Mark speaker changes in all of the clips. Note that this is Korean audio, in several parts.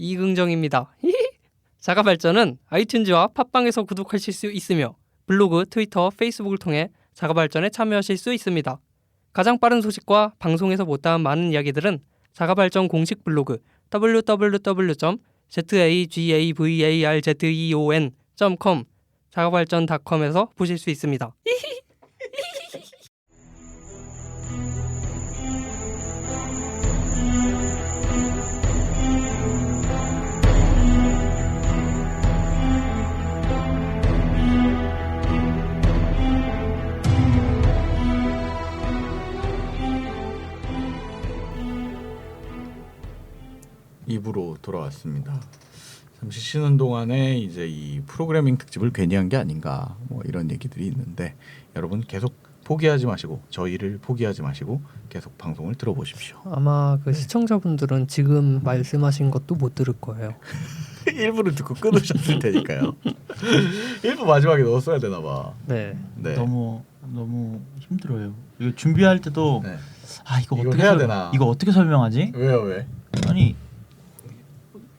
Speaker 1: 이긍정입니다. 자가 발전은 아이튠즈와 팟빵에서 구독하실 수 있으며 블로그, 트위터, 페이스북을 통해 자가 발전에 참여하실 수 있습니다. 가장 빠른 소식과 방송에서 못다한 많은 이야기들은 자가 발전 공식 블로그 www.zagavalzeon.com 자가발전.com에서 보실 수 있습니다.
Speaker 2: 입으로 돌아왔습니다. 잠시 쉬는 동안에 이제 이 프로그래밍 특집을 괜히 한 게 아닌가 뭐 이런 얘기들이 있는데 여러분 계속 포기하지 마시고 저희를 포기하지 마시고 계속 방송을 들어보십시오.
Speaker 1: 아마 그 시청자분들은 지금 말씀하신 것도 못 들을 거예요.
Speaker 2: 일부를 듣고 끊으셨을 테니까요. 일부 마지막에 넣었어야 되나 봐.
Speaker 1: 네.
Speaker 2: 네.
Speaker 3: 너무 힘들어요. 이거 준비할 때도
Speaker 2: 네.
Speaker 3: 이거
Speaker 2: 이걸
Speaker 3: 어떻게
Speaker 2: 해야 되나?
Speaker 3: 이거 어떻게 설명하지?
Speaker 2: 왜요 왜?
Speaker 3: 아니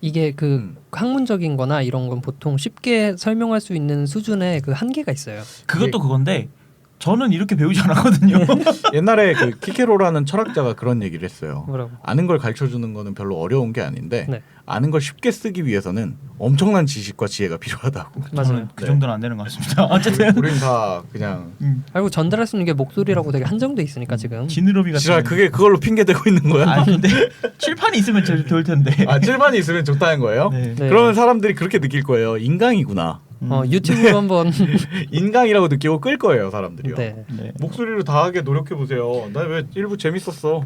Speaker 1: 이게 그 학문적인 거나 이런 건 보통 쉽게 설명할 수 있는 수준의 그 한계가 있어요.
Speaker 3: 그것도 그건데 저는 이렇게 배우지 않았거든요.
Speaker 2: 옛날에 그 키케로라는 철학자가 그런 얘기를 했어요.
Speaker 1: 뭐라고?
Speaker 2: 아는 걸 가르쳐 주는 거는 별로 어려운 게 아닌데
Speaker 1: 네.
Speaker 2: 아는 걸 쉽게 쓰기 위해서는 엄청난 지식과 지혜가 필요하다고.
Speaker 1: 맞아요.
Speaker 3: 저는 그
Speaker 2: 네.
Speaker 3: 정도는 안 되는 것 같습니다. 어쨌든
Speaker 2: 우린 다 그냥
Speaker 1: 그리고 전달할 수 있는 게 목소리라고 되게 한정돼 있으니까 지금.
Speaker 3: 지느러미 같은.
Speaker 2: 지랄 그게 그걸로 핑계 대고 있는 거야?
Speaker 3: 아 근데 칠판이 있으면 제일 좋을 텐데.
Speaker 2: 아 칠판이 있으면 좋다는 거예요?
Speaker 3: 네.
Speaker 1: 네.
Speaker 2: 그러면 사람들이 그렇게 느낄 거예요. 인강이구나.
Speaker 1: 유튜브로 한번.
Speaker 2: 인강이라고 느끼고 끌 거예요, 사람들이요.
Speaker 1: 네.
Speaker 3: 네.
Speaker 2: 목소리로 다 하게 노력해 보세요. 나 왜 일부 재밌었어.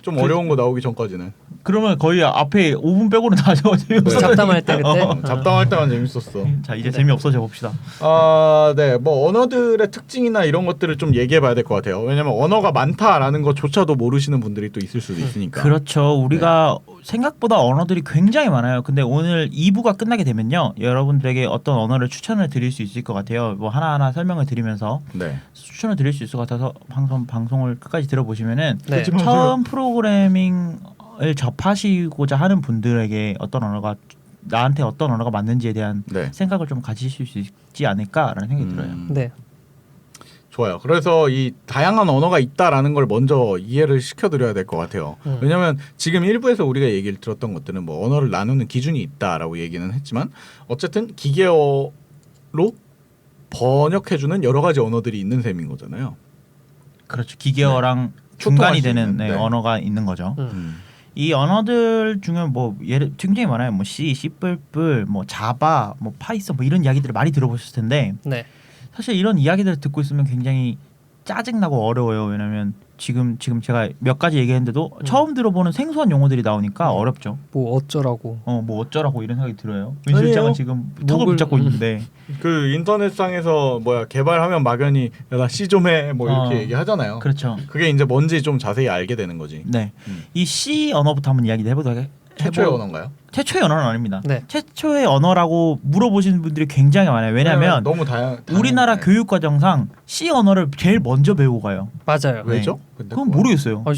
Speaker 2: 좀 어려운 거 나오기 전까지는.
Speaker 3: 그러면 거의 앞에 5분 빼고는 다 재미없어.
Speaker 1: 잡담할 때 그때.
Speaker 2: 잡담할 때만 재밌었어.
Speaker 3: 자 이제 재미없어져 봅시다.
Speaker 2: 아, 네. 뭐 언어들의 특징이나 이런 것들을 좀 얘기해 봐야 될 것 같아요. 왜냐면 언어가 많다라는 것조차도 모르시는 분들이 또 있을 수도 있으니까.
Speaker 3: 그렇죠. 우리가 생각보다 언어들이 굉장히 많아요. 근데 오늘 2부가 끝나게 되면요. 여러분들에게 어떤 언어를 추천을 드릴 수 있을 것 같아요. 뭐 하나하나 설명을 드리면서
Speaker 2: 네.
Speaker 3: 추천을 드릴 수 있을 것 같아서 방송을 끝까지 들어보시면은
Speaker 1: 네.
Speaker 3: 처음 프로그래밍을 접하시고자 하는 분들에게 나한테 어떤 언어가 맞는지에 대한
Speaker 2: 네.
Speaker 3: 생각을 좀 가지실 수 있지 않을까라는 생각이 들어요.
Speaker 1: 네.
Speaker 2: 좋아요. 그래서 이 다양한 언어가 있다라는 걸 먼저 이해를 시켜드려야 될 것 같아요. 왜냐하면 지금 일부에서 우리가 얘기를 들었던 것들은 뭐 언어를 나누는 기준이 있다라고 얘기는 했지만 어쨌든 기계어로 번역해주는 여러 가지 언어들이 있는 셈인 거잖아요.
Speaker 3: 그렇죠. 기계어랑
Speaker 2: 소통할
Speaker 3: 중간이
Speaker 2: 수
Speaker 3: 되는
Speaker 2: 있는, 네.
Speaker 3: 언어가 있는 거죠.
Speaker 2: 음.
Speaker 3: 이 언어들 중에 뭐 예를 굉장히 많아요. 뭐 C, C++, 뭐 자바, 뭐 파이썬 뭐 이런 이야기들을 많이 들어보셨을 텐데
Speaker 1: 네.
Speaker 3: 사실 이런 이야기들을 듣고 있으면 굉장히 짜증나고 어려워요. 왜냐하면 지금 제가 몇 가지 얘기했는데도 처음 들어보는 생소한 용어들이 나오니까 어렵죠.
Speaker 1: 뭐 어쩌라고.
Speaker 3: 뭐 어쩌라고 이런 생각이 들어요. 윤
Speaker 2: 아니에요.
Speaker 3: 실장은 지금 턱을
Speaker 1: 목을-
Speaker 3: 붙잡고 있는데
Speaker 2: 그 인터넷상에서 개발하면 막연히 나 C 좀 해 뭐 이렇게 얘기하잖아요.
Speaker 3: 그렇죠.
Speaker 2: 그게 이제 뭔지 좀 자세히 알게 되는 거지.
Speaker 3: 네, 이 C 언어부터 한번 이야기를 해보도록
Speaker 2: 최초의 언어인가요?
Speaker 3: 최초의 언어는 아닙니다.
Speaker 1: 네.
Speaker 3: 최초의 언어라고 물어보시는 분들이 굉장히 많아요. 왜냐하면
Speaker 2: 너무
Speaker 3: 우리나라
Speaker 2: 네.
Speaker 3: 교육과정상 C 언어를 제일 먼저 배우고 가요.
Speaker 1: 맞아요.
Speaker 2: 왜죠? 근데
Speaker 3: 그건 모르겠어요.
Speaker 1: 그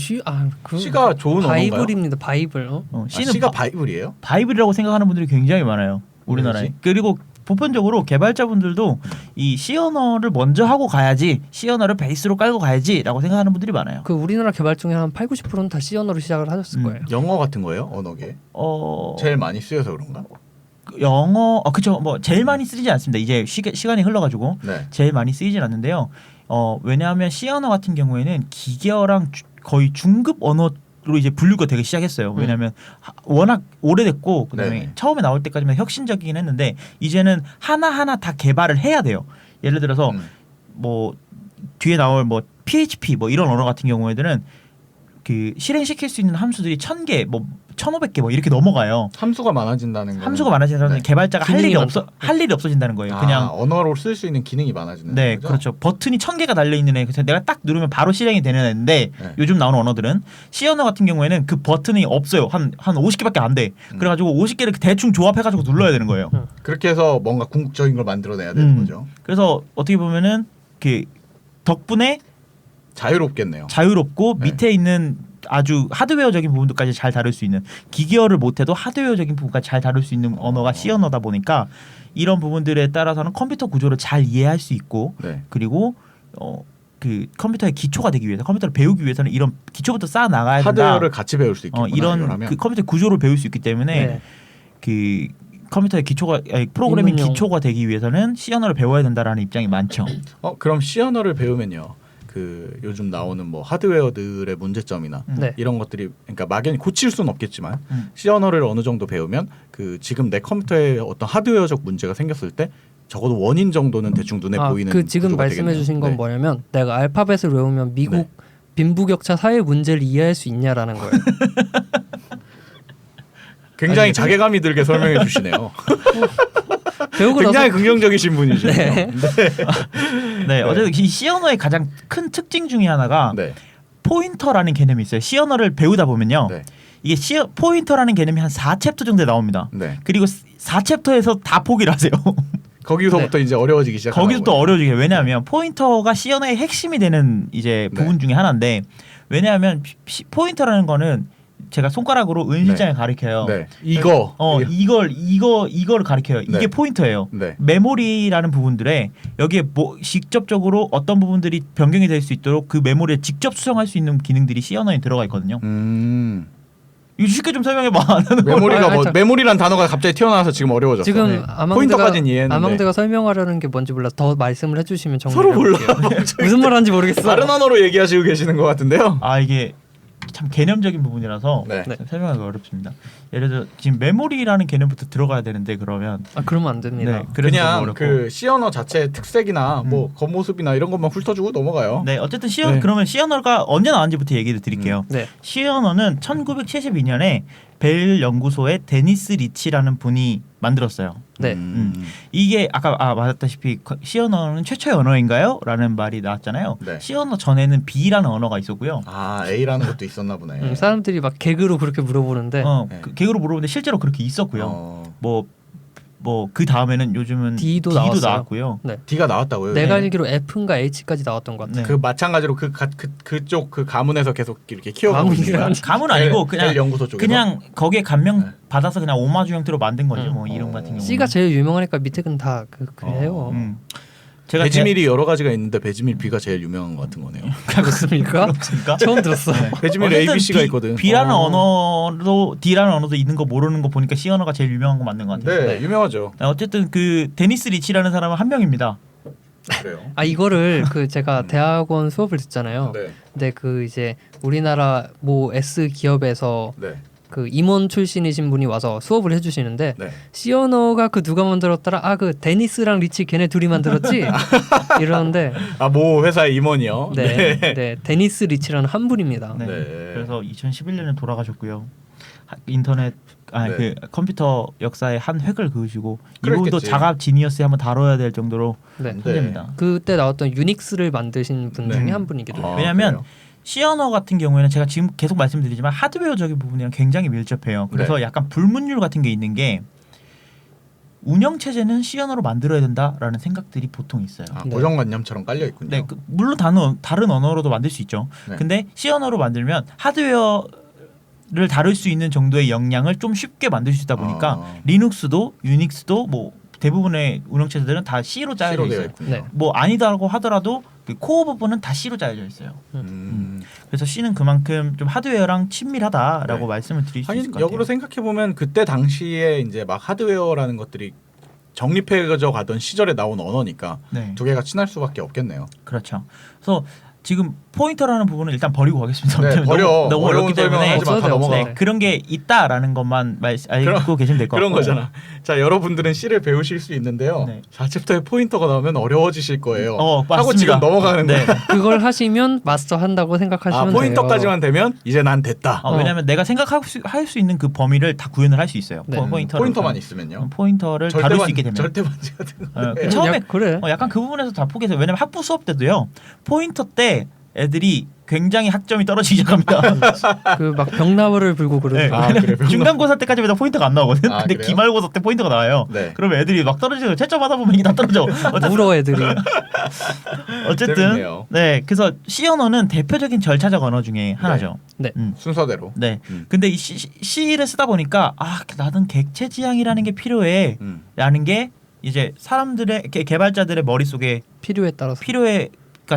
Speaker 2: C가 좋은 언어인가요?
Speaker 1: 바이블입니다. 바이블.
Speaker 3: C는
Speaker 2: C가 바이블이에요?
Speaker 3: 바이블이라고 생각하는 분들이 굉장히 많아요. 우리나라에.
Speaker 2: 왜지?
Speaker 3: 그리고 보편적으로 개발자분들도 이 C 언어를 먼저 하고 가야지, C 언어를 베이스로 깔고 가야지라고 생각하는 분들이 많아요.
Speaker 1: 그 우리나라 개발 중에 한 80~90%는 다 C 언어로 시작을 하셨을 거예요.
Speaker 2: 영어 같은 거예요? 언어계?
Speaker 3: 어,
Speaker 2: 제일 많이 쓰여서 그런가?
Speaker 3: 영어, 그쵸. 뭐 제일 많이 쓰이지 않습니다. 이제 시간이 흘러가지고
Speaker 2: 네.
Speaker 3: 제일 많이 쓰이진 않는데요. 왜냐하면 C 언어 같은 경우에는 기계어랑 거의 중급 언어로 이제 분류가 되기 시작했어요. 왜냐하면 워낙 오래됐고 그다음에
Speaker 2: 네네.
Speaker 3: 처음에 나올 때까지만 혁신적이긴 했는데 이제는 하나하나 다 개발을 해야 돼요. 예를 들어서 뭐 뒤에 나올 뭐 PHP 뭐 이런 언어 같은 경우에는 그 실행시킬 수 있는 함수들이 1000개, 뭐 1500개 뭐 이렇게 넘어가요.
Speaker 2: 함수가 많아진다는 거.
Speaker 3: 함수가 많아지면
Speaker 2: 네.
Speaker 3: 개발자가 할
Speaker 1: 기능이
Speaker 3: 일이 없어진다는 거예요. 그냥
Speaker 2: 언어로 쓸 수 있는 기능이 많아지는
Speaker 3: 네,
Speaker 2: 거죠?
Speaker 3: 그렇죠. 버튼이 1000개가 달려 있는 애. 그래서 내가 딱 누르면 바로 실행이 되는 애인데
Speaker 2: 네.
Speaker 3: 요즘 나오는 언어들은 C 언어 같은 경우에는 그 버튼이 없어요. 한 50개밖에 안 돼. 그래가지고 50개를 대충 조합해가지고 눌러야 되는 거예요.
Speaker 2: 그렇게 해서 뭔가 궁극적인 걸 만들어내야 되는 거죠.
Speaker 3: 그래서 어떻게 보면은 그 덕분에
Speaker 2: 자유롭겠네요.
Speaker 3: 자유롭고
Speaker 2: 네.
Speaker 3: 밑에 있는 아주 하드웨어적인 부분도까지 잘 다룰 수 있는 기계어를 못해도 하드웨어적인 부분까지 잘 다룰 수 있는 언어가 C 언어다 보니까 이런 부분들에 따라서는 컴퓨터 구조를 잘 이해할 수 있고
Speaker 2: 네.
Speaker 3: 그리고 그 컴퓨터의 기초가 되기 위해서 컴퓨터를 배우기 위해서는 이런 기초부터 쌓아 나가야 된다.
Speaker 2: 하드웨어를 같이 배울 수 있겠구나.
Speaker 3: 이런 그 컴퓨터 구조를 배울 수 있기 때문에
Speaker 1: 네.
Speaker 3: 그 컴퓨터의 기초가 프로그래밍
Speaker 1: 입문용.
Speaker 3: 기초가 되기 위해서는 C 언어를 배워야 된다라는 입장이 많죠.
Speaker 2: 그럼 C 언어를 배우면요. 그 요즘 나오는 뭐 하드웨어들의 문제점이나
Speaker 1: 네.
Speaker 2: 이런 것들이 그러니까 막연히 고칠 수는 없겠지만
Speaker 3: 음.
Speaker 2: C 언어를 어느 정도 배우면 그 지금 내 컴퓨터에 어떤 하드웨어적 문제가 생겼을 때 적어도 원인 정도는 대충 눈에 보이는
Speaker 1: 그 지금
Speaker 2: 구조가
Speaker 1: 말씀해주신
Speaker 2: 되겠네요.
Speaker 1: 건
Speaker 2: 네.
Speaker 1: 뭐냐면 내가 알파벳을 외우면 미국
Speaker 2: 네.
Speaker 1: 빈부격차 사회 문제를 이해할 수 있냐라는 거예요.
Speaker 2: 굉장히
Speaker 3: 아니,
Speaker 2: 자괴감이 들게 설명해 주시네요.
Speaker 1: 배우고 나서
Speaker 2: 굉장히 긍정적이신 분이시네요.
Speaker 1: 네.
Speaker 3: 네, 어쨌든 이 C 언어의 가장 큰 특징 중에 하나가
Speaker 2: 네.
Speaker 3: 포인터라는 개념이 있어요. C 언어를 배우다 보면요.
Speaker 2: 네.
Speaker 3: 이게 포인터라는 개념이 한 4챕터 정도에 나옵니다.
Speaker 2: 네.
Speaker 3: 그리고 4챕터에서 다 포기를 하세요.
Speaker 2: 거기서부터 이제 어려워지기 시작하는
Speaker 3: 거기서 또 어려워지게. 왜냐하면 포인터가 C 언어의 핵심이 되는 이제
Speaker 2: 네.
Speaker 3: 부분 중에 하나인데 왜냐하면 포인터라는 거는 제가 손가락으로 은실장에
Speaker 2: 네.
Speaker 3: 가리켜요.
Speaker 2: 네. 이거.
Speaker 3: 이거를 가리켜요. 이게
Speaker 2: 네.
Speaker 3: 포인터예요.
Speaker 2: 네.
Speaker 3: 메모리라는 부분들에 여기에 뭐 직접적으로 어떤 부분들이 변경이 될 수 있도록 그 메모리에 직접 수정할 수 있는 기능들이 C 언어에 들어가 있거든요. 이거 쉽게 좀 설명해봐.
Speaker 2: 메모리가
Speaker 1: 아니,
Speaker 2: 뭐
Speaker 1: 참.
Speaker 2: 메모리란 단어가 갑자기 튀어나와서 지금 어려워졌어.
Speaker 1: 지금
Speaker 3: 네.
Speaker 2: 포인터까지는 이해했는데.
Speaker 1: 아망대가 설명하려는 게 뭔지 몰라 더 말씀을 해주시면
Speaker 2: 서로 몰라.
Speaker 1: 무슨 말하는지 모르겠어.
Speaker 2: 다른 언어로 얘기하시고 계시는 것 같은데요.
Speaker 3: 아 이게 참 개념적인 부분이라서
Speaker 2: 네.
Speaker 1: 네.
Speaker 3: 설명하기가 어렵습니다. 예를 들어 지금 메모리라는 개념부터 들어가야 되는데 그러면
Speaker 1: 그러면 안 됩니다.
Speaker 3: 네, 그래서 너무
Speaker 2: 그냥
Speaker 3: 어렵고.
Speaker 2: 그 C 언어 자체의 특색이나 뭐 겉모습이나 이런 것만 훑어주고 넘어가요.
Speaker 3: 네 어쨌든 C 언어
Speaker 2: 네.
Speaker 3: 그러면 C 언어가 언제 나왔는지부터 얘기를 드릴게요.
Speaker 1: 네.
Speaker 3: C 언어는 1972년에 벨 연구소의 데니스 리치라는 분이 만들었어요.
Speaker 1: 네.
Speaker 3: 이게 아까 말했다시피 C 언어는 최초의 언어인가요? 라는 말이 나왔잖아요.
Speaker 2: 네.
Speaker 3: C 언어 전에는 B라는 언어가 있었고요.
Speaker 2: 아 A라는 것도 있었나 보네.
Speaker 1: 사람들이 막 개그로 그렇게 물어보는데
Speaker 2: 네.
Speaker 3: 그 개그로 물어보는데 실제로 그렇게 있었고요.
Speaker 2: 어,
Speaker 3: 뭐 그 다음에는 요즘은
Speaker 1: D도 나왔어요.
Speaker 3: 나왔고요.
Speaker 2: D가 나왔다고요?
Speaker 1: 내가
Speaker 3: 네.
Speaker 1: 알기로 F인가 H까지 나왔던 것 같아.
Speaker 3: 네.
Speaker 2: 그 마찬가지로 그쪽 그 가문에서 계속 이렇게 키워가고 있는 거야.
Speaker 3: 가문 아니고 그냥
Speaker 2: 벨 연구소 쪽에서.
Speaker 3: 그냥 거기에 감명
Speaker 2: 네.
Speaker 3: 받아서 그냥 오마주 형태로 만든 거죠. 뭐 이름
Speaker 2: 어.
Speaker 3: 같은 경우.
Speaker 1: C가 제일 유명하니까 밑에 건 다 그래요.
Speaker 3: 제가
Speaker 2: 배지밀이 여러 가지가 있는데 배지밀 B가 제일 유명한 것 같은 거네요.
Speaker 1: 그렇습니까?
Speaker 3: 그렇습니까?
Speaker 1: 처음 들었어.
Speaker 2: 배지밀 A, B, C가 있거든.
Speaker 3: B라는
Speaker 1: 어.
Speaker 3: 언어도 D라는 언어도 있는 거 모르는 거 보니까 C 언어가 제일 유명한 거 맞는 것 같아요.
Speaker 2: 네, 유명하죠.
Speaker 3: 어쨌든 그 데니스 리치라는 사람은 한 명입니다.
Speaker 2: 그래요.
Speaker 1: 아 이거를 그 제가 대학원 수업을 듣잖아요.
Speaker 2: 네,
Speaker 1: 근데 그 이제 우리나라 모 S 기업에서
Speaker 2: 네,
Speaker 1: 그 임원 출신이신 분이 와서 수업을 해주시는데
Speaker 2: 네.
Speaker 1: C 언어가 그 누가 만들었더라? 아 그 데니스랑 리치 걔네 둘이 만들었지? 이러는데
Speaker 2: 모 회사의 임원이요.
Speaker 1: 네, 데니스 리치라는 한 분입니다.
Speaker 3: 네.
Speaker 2: 네.
Speaker 3: 그래서 2011년에 돌아가셨고요. 인터넷
Speaker 2: 네.
Speaker 3: 그 컴퓨터 역사의 한 획을 그으시고
Speaker 2: 그랬겠지.
Speaker 3: 이분도 자갑 지니어스에 한번 다뤄야 될 정도로
Speaker 1: 네.
Speaker 3: 천재입니다.
Speaker 1: 그때 나왔던 유닉스를 만드신 분
Speaker 2: 네.
Speaker 1: 중에 한 분이기도 해요.
Speaker 2: 아,
Speaker 3: 왜냐하면
Speaker 2: 그래요?
Speaker 3: C 언어 같은 경우에는 제가 지금 계속 말씀드리지만 하드웨어적인 부분이랑 굉장히 밀접해요. 그래서
Speaker 2: 네.
Speaker 3: 약간 불문율 같은 게 있는 게 운영 체제는 C 언어로 만들어야 된다라는 생각들이 보통 있어요.
Speaker 2: 아,
Speaker 1: 네.
Speaker 2: 고정관념처럼 깔려 있군요.
Speaker 3: 네, 물론 다른 언어로도 만들 수 있죠.
Speaker 2: 네.
Speaker 3: 근데 C 언어로 만들면 하드웨어를 다룰 수 있는 정도의 역량을 좀 쉽게 만들 수 있다 보니까
Speaker 2: 아.
Speaker 3: 리눅스도 유닉스도 뭐 대부분의 운영 체제들은 다 C로 짜여져
Speaker 2: C로 되어
Speaker 3: 있어요.
Speaker 2: 있군요.
Speaker 1: 네.
Speaker 3: 뭐 아니다고 하더라도 그 코어 부분은 다 C로 짜여져 있어요. 그래서 C는 그만큼 좀 하드웨어랑 친밀하다라고
Speaker 2: 네.
Speaker 3: 말씀을 드릴 수 있을
Speaker 2: 하긴
Speaker 3: 것 같아요.
Speaker 2: 역으로 생각해 보면 그때 당시에 이제 막 하드웨어라는 것들이 정립해져 가던 시절에 나온 언어니까
Speaker 3: 네,
Speaker 2: 두 개가 친할 수밖에 없겠네요.
Speaker 3: 그렇죠. 그래서 지금 포인터라는 부분은 일단 버리고 가겠습니다.
Speaker 2: 네,
Speaker 3: 왜냐면
Speaker 2: 버려.
Speaker 3: 너무 어렵기
Speaker 2: 어려운
Speaker 3: 때문에
Speaker 2: 설명하지 마. 다
Speaker 1: 없어도
Speaker 2: 넘어가.
Speaker 1: 없어요.
Speaker 3: 네, 그런 게 있다라는 것만 알고 계시면 될 것 같고
Speaker 2: 그런 거잖아. 자, 여러분들은 C를 배우실 수 있는데요.
Speaker 3: 네.
Speaker 2: 4챕터에 포인터가 나오면 어려워지실 거예요. 하고
Speaker 3: 맞습니다.
Speaker 2: 지금 넘어가는
Speaker 3: 네.
Speaker 2: 거예요.
Speaker 1: 그걸 하시면 마스터 한다고 생각하시면 돼요.
Speaker 2: 포인터까지만 되면 이제 난 됐다.
Speaker 3: 왜냐하면 내가 생각할 수 있는 그 범위를 다 구현을 할 수 있어요.
Speaker 1: 네.
Speaker 2: 포인터만 있으면요.
Speaker 3: 포인터를 다룰 수 있게 되면
Speaker 2: 절대 반지 같은 거.
Speaker 3: 처음에
Speaker 1: 그래.
Speaker 3: 약간 그 부분에서 다 포기해서 왜냐면 학부 수업 때도요 포인터 때 애들이 굉장히 학점이 떨어지기 시작합니다.
Speaker 1: 그 막 벽나무를 불고
Speaker 3: 네.
Speaker 1: 그러죠.
Speaker 2: 아,
Speaker 3: 왜냐면
Speaker 2: 그래요?
Speaker 3: 중간고사 때까지만 포인트가 안 나오거든.
Speaker 2: 아,
Speaker 3: 근데
Speaker 2: 그래요?
Speaker 3: 기말고사 때 포인트가 나와요.
Speaker 2: 네.
Speaker 3: 그러면 애들이 막 떨어지고 채점하다 보면 이게 다 떨어져.
Speaker 1: 울어 애들이.
Speaker 3: 어쨌든
Speaker 2: 재밌네요.
Speaker 3: 네, 그래서 C 언어는 대표적인 절차적 언어 중에 하나죠.
Speaker 1: 네.
Speaker 2: 순서대로.
Speaker 3: 네. 근데 이 C를 쓰다 보니까 나는 객체 지향이라는 게 필요해라는 게 이제 사람들의 개발자들의 머릿속에
Speaker 1: 필요에 따라서.
Speaker 3: 필요가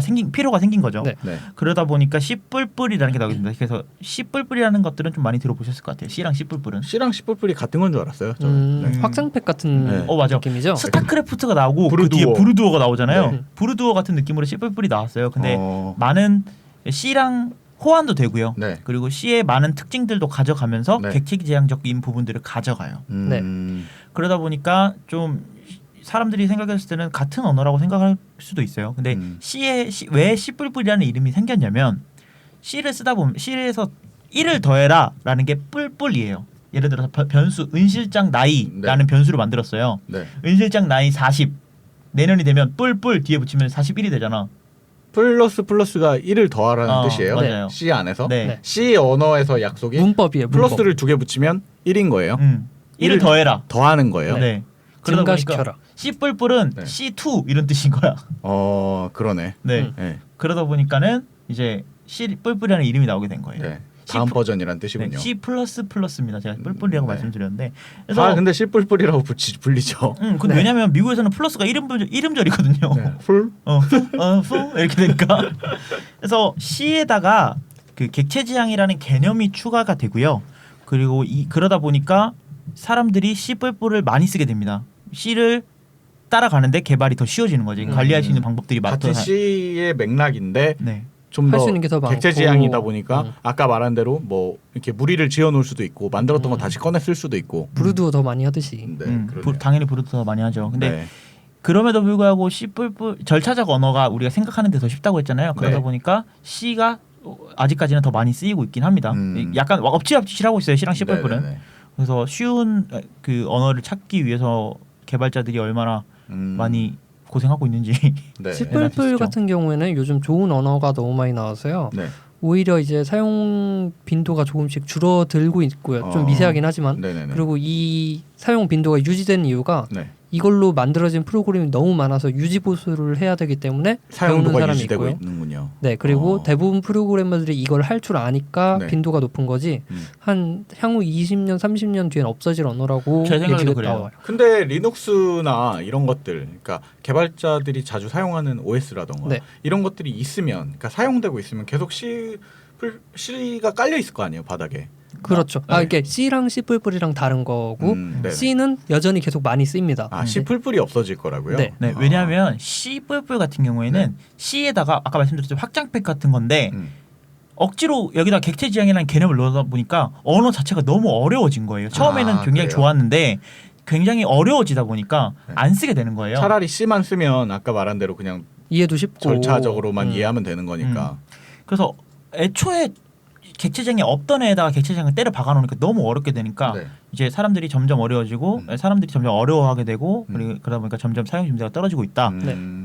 Speaker 3: 생긴 거죠.
Speaker 1: 네.
Speaker 2: 네.
Speaker 3: 그러다 보니까 C++이라는 게 나오게 됩니다. 그래서 C++이라는 것들은 좀 많이 들어보셨을 것 같아요. C랑 C++은.
Speaker 2: C랑 C++이 같은 건 줄 알았어요. 저는. 네.
Speaker 1: 확장팩 같은
Speaker 2: 네.
Speaker 3: 맞아.
Speaker 1: 느낌이죠.
Speaker 3: 스타크래프트가 나오고 그
Speaker 2: 브루두어.
Speaker 3: 뒤에 브루두어가 나오잖아요.
Speaker 1: 네.
Speaker 3: 브루두어 같은 느낌으로 C++이 나왔어요. 근데
Speaker 2: 어,
Speaker 3: 많은 C랑 호환도 되고요.
Speaker 2: 네.
Speaker 3: 그리고 C의 많은 특징들도 가져가면서
Speaker 2: 네.
Speaker 3: 객체지향적인 부분들을 가져가요. 그러다 보니까 좀 사람들이 생각했을 때는 같은 언어라고 생각할 수도 있어요. 근데 왜 C++이라는 이름이 생겼냐면 C를 쓰다 보면 C에서 1을 더해라라는 게 뿔뿔이에요. 예를 들어서 변수 은실장 나이라는 변수를 만들었어요.
Speaker 2: 네.
Speaker 3: 은실장 나이 40 내년이 되면 뿔뿔 뒤에 붙이면 41이 되잖아.
Speaker 2: 플러스가 1을 더하라는 뜻이에요.
Speaker 3: 맞아요.
Speaker 2: C 안에서.
Speaker 3: 네.
Speaker 2: C 언어에서 약속이
Speaker 1: 문법이에요. 문법.
Speaker 2: 플러스를 2개 붙이면 1인 거예요.
Speaker 3: 1을 더해라.
Speaker 2: 더하는 거예요.
Speaker 3: 네. 그러다 보니까
Speaker 1: 증가시켜라.
Speaker 3: C++은
Speaker 2: 네.
Speaker 3: C2 이런 뜻인 거야.
Speaker 2: 그러네.
Speaker 3: 네.
Speaker 2: 네.
Speaker 3: 그러다 보니까는 이제 C++이라는 이름이 나오게 된 거예요.
Speaker 2: 네. 다음 버전이란 뜻이군요.
Speaker 3: 네, C++입니다. 제가 뿔뿔이라고
Speaker 2: 네.
Speaker 3: 말씀드렸는데. 그래서
Speaker 2: 근데 C++이라고 불리죠.
Speaker 3: 근데
Speaker 1: 네.
Speaker 3: 왜냐면 미국에서는 플러스가 이름절이거든요.
Speaker 2: 네. 풀?
Speaker 3: 풀 이렇게 되니까. 그래서 C에다가 그 객체지향이라는 개념이 추가가 되고요. 그리고 그러다 보니까 사람들이 C++를 많이 쓰게 됩니다. C를 따라가는데 개발이 더 쉬워지는 거지. 관리할 수 있는 방법들이
Speaker 2: 같은 C의 맥락인데
Speaker 3: 네.
Speaker 2: 좀
Speaker 1: 할
Speaker 2: 더
Speaker 1: 수 있는 게 더 많고.
Speaker 2: 객체지향이다 보니까 아까 말한 대로 뭐 이렇게 무리를 지어놓을 수도 있고 만들었던 거 다시 꺼내 쓸 수도 있고.
Speaker 1: 브루두어 더 많이 하듯이.
Speaker 2: 네, 그러네요.
Speaker 3: 당연히 브루트더 많이 하죠. 근데
Speaker 2: 네.
Speaker 3: 그럼에도 불구하고 C++ 절차적 언어가 우리가 생각하는 데 더 쉽다고 했잖아요. 그러다
Speaker 2: 네.
Speaker 3: 보니까 C가 아직까지는 더 많이 쓰이고 있긴 합니다. 약간 엎치락뒤치하고 있어요. C랑 C++는.
Speaker 2: 네네네.
Speaker 3: 그래서 쉬운 그 언어를 찾기 위해서 개발자들이 얼마나 많이 고생하고 있는지.
Speaker 2: 네.
Speaker 1: C++
Speaker 3: 해놨었죠.
Speaker 1: 같은 경우에는 요즘 좋은 언어가 너무 많이 나와서요.
Speaker 2: 네.
Speaker 1: 오히려 이제 사용 빈도가 조금씩 줄어들고 있고요. 좀 미세하긴 하지만.
Speaker 2: 네네네.
Speaker 1: 그리고 이 사용 빈도가 유지된 이유가
Speaker 2: 네.
Speaker 1: 이걸로 만들어진 프로그램이 너무 많아서 유지 보수를 해야 되기 때문에 배우는
Speaker 2: 사용도가
Speaker 1: 사람이
Speaker 2: 유지되고
Speaker 1: 있고요.
Speaker 2: 있는군요.
Speaker 1: 네, 그리고 대부분 프로그래머들이 이걸 할 줄 아니까
Speaker 2: 네.
Speaker 1: 빈도가 높은 거지. 한 향후 20년, 30년 뒤엔 없어질 언어라고
Speaker 3: 제 생각에도
Speaker 1: 얘기가
Speaker 3: 그래요.
Speaker 1: 나와요.
Speaker 2: 근데 리눅스나 이런 것들, 그러니까 개발자들이 자주 사용하는 OS라던가
Speaker 1: 네.
Speaker 2: 이런 것들이 있으면, 그러니까 사용되고 있으면 계속 C가 깔려 있을 거 아니에요, 바닥에.
Speaker 1: 그렇죠.
Speaker 2: 네.
Speaker 1: 이게 C랑 C++이랑 다른 거고
Speaker 2: 네네.
Speaker 1: C는 여전히 계속 많이 씁니다.
Speaker 2: C++ 없어질 거라고요?
Speaker 1: 네.
Speaker 3: 네, 왜냐하면 C++ 같은 경우에는 C에다가 아까 말씀드렸던 확장팩 같은 건데 억지로 여기다 객체지향이라는 개념을 넣다 보니까 언어 자체가 너무 어려워진 거예요. 처음에는 굉장히
Speaker 2: 그래요?
Speaker 3: 좋았는데 굉장히 어려워지다 보니까 안 쓰게 되는 거예요.
Speaker 2: 차라리 C만 쓰면 아까 말한 대로 그냥
Speaker 1: 이해도 쉽고
Speaker 2: 절차적으로만 이해하면 되는 거니까.
Speaker 3: 그래서 애초에 객체지향이 없던 애에다가 객체지향을 때려 박아놓으니까 너무 어렵게 되니까
Speaker 2: 네.
Speaker 3: 이제 사람들이 점점 어려워지고 사람들이 점점 어려워하게 되고 그리고 그러다 보니까 점점 사용 심리가 떨어지고 있다.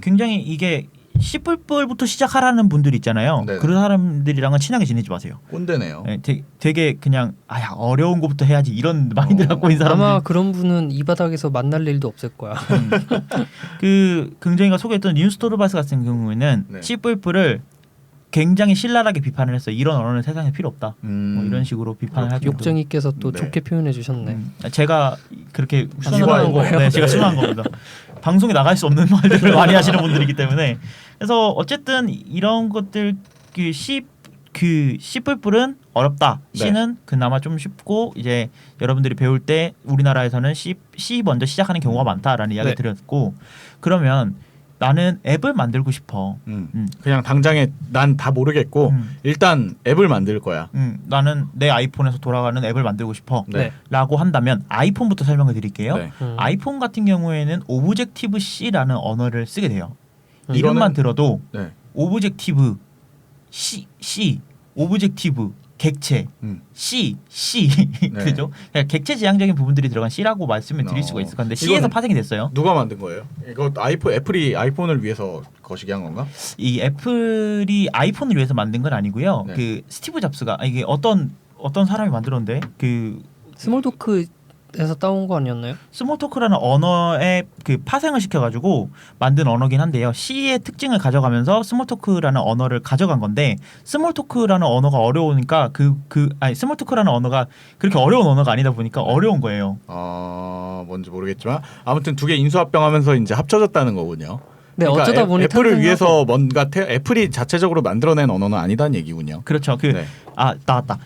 Speaker 3: 굉장히 이게 C++부터 시작하라는 분들이 있잖아요.
Speaker 2: 네네.
Speaker 3: 그런 사람들이랑은 친하게 지내지 마세요.
Speaker 2: 꼰대네요.
Speaker 3: 네, 되게 그냥 어려운 것부터 해야지 이런 마인드를 갖고 있는 사람들.
Speaker 1: 아마 그런 분은 이 바닥에서 만날 일도 없을 거야.
Speaker 3: 그 긍정이가 소개했던 뉴스토르바스 같은 경우에는
Speaker 2: 네.
Speaker 3: C++를 굉장히 신랄하게 비판을 했어요. 이런 언어는 세상에 필요 없다. 뭐 이런 식으로 비판을 하죠.
Speaker 1: 욕정이께서 또
Speaker 2: 네.
Speaker 1: 좋게 표현해 주셨네.
Speaker 3: 제가 그렇게
Speaker 1: 순화한
Speaker 3: 순화한
Speaker 1: 거예요?
Speaker 3: 네, 제가 순화한 겁니다. 방송에 나갈 수 없는 말들을 많이 하시는 분들이기 때문에 그래서 어쨌든 이런 것들 그 C++은 어렵다.
Speaker 2: 네.
Speaker 3: C는 그나마 좀 쉽고 이제 여러분들이 배울 때 우리나라에서는 C 먼저 시작하는 경우가 많다라는 이야기
Speaker 1: 네.
Speaker 3: 드렸고 그러면 나는 앱을 만들고 싶어.
Speaker 2: 그냥 당장에 난 다 모르겠고 일단 앱을 만들 거야.
Speaker 3: 나는 내 아이폰에서 돌아가는 앱을 만들고 싶어.
Speaker 2: 네.
Speaker 3: 라고 한다면 아이폰부터 설명을 드릴게요.
Speaker 2: 네.
Speaker 3: 아이폰 같은 경우에는 오브젝티브 C라는 언어를 쓰게 돼요.
Speaker 2: 이거는-
Speaker 3: 이름만 들어도
Speaker 2: 네.
Speaker 3: 오브젝티브 C 오브젝티브 객체, C
Speaker 2: 네.
Speaker 3: 그죠? 그러니까 객체 지향적인 부분들이 들어간 C라고 말씀을 드릴 수가 있을 건데 C에서
Speaker 2: 이건
Speaker 3: 파생이 됐어요.
Speaker 2: 누가 만든 거예요? 이거 애플이 아이폰을 위해서 거시기 한 건가?
Speaker 3: 이 애플이 아이폰을 위해서 만든 건 아니고요.
Speaker 2: 네.
Speaker 3: 그 스티브 잡스가 이게 어떤 사람이 만들었는데 그
Speaker 1: 스몰토크에서 따온 거 아니었나요?
Speaker 3: 스몰토크라는 언어에 그 파생을 시켜가지고 만든 언어긴 한데요. C의 특징을 가져가면서 스몰토크라는 언어를 가져간 건데 스몰토크라는 언어가 어려우니까 스몰토크라는 언어가 그렇게 어려운 언어가 아니다 보니까 어려운 거예요.
Speaker 2: 뭔지 모르겠지만 아무튼 두 개 인수합병하면서 이제 합쳐졌다는 거군요.
Speaker 1: 네,
Speaker 2: 그러니까
Speaker 1: 어쩌다 보니
Speaker 2: 애플을
Speaker 1: 탄생하고-
Speaker 2: 위해서 뭔가 애플이 자체적으로 만들어낸 언어는 아니다는 얘기군요.
Speaker 3: 그렇죠.
Speaker 2: 네.
Speaker 3: 나왔다.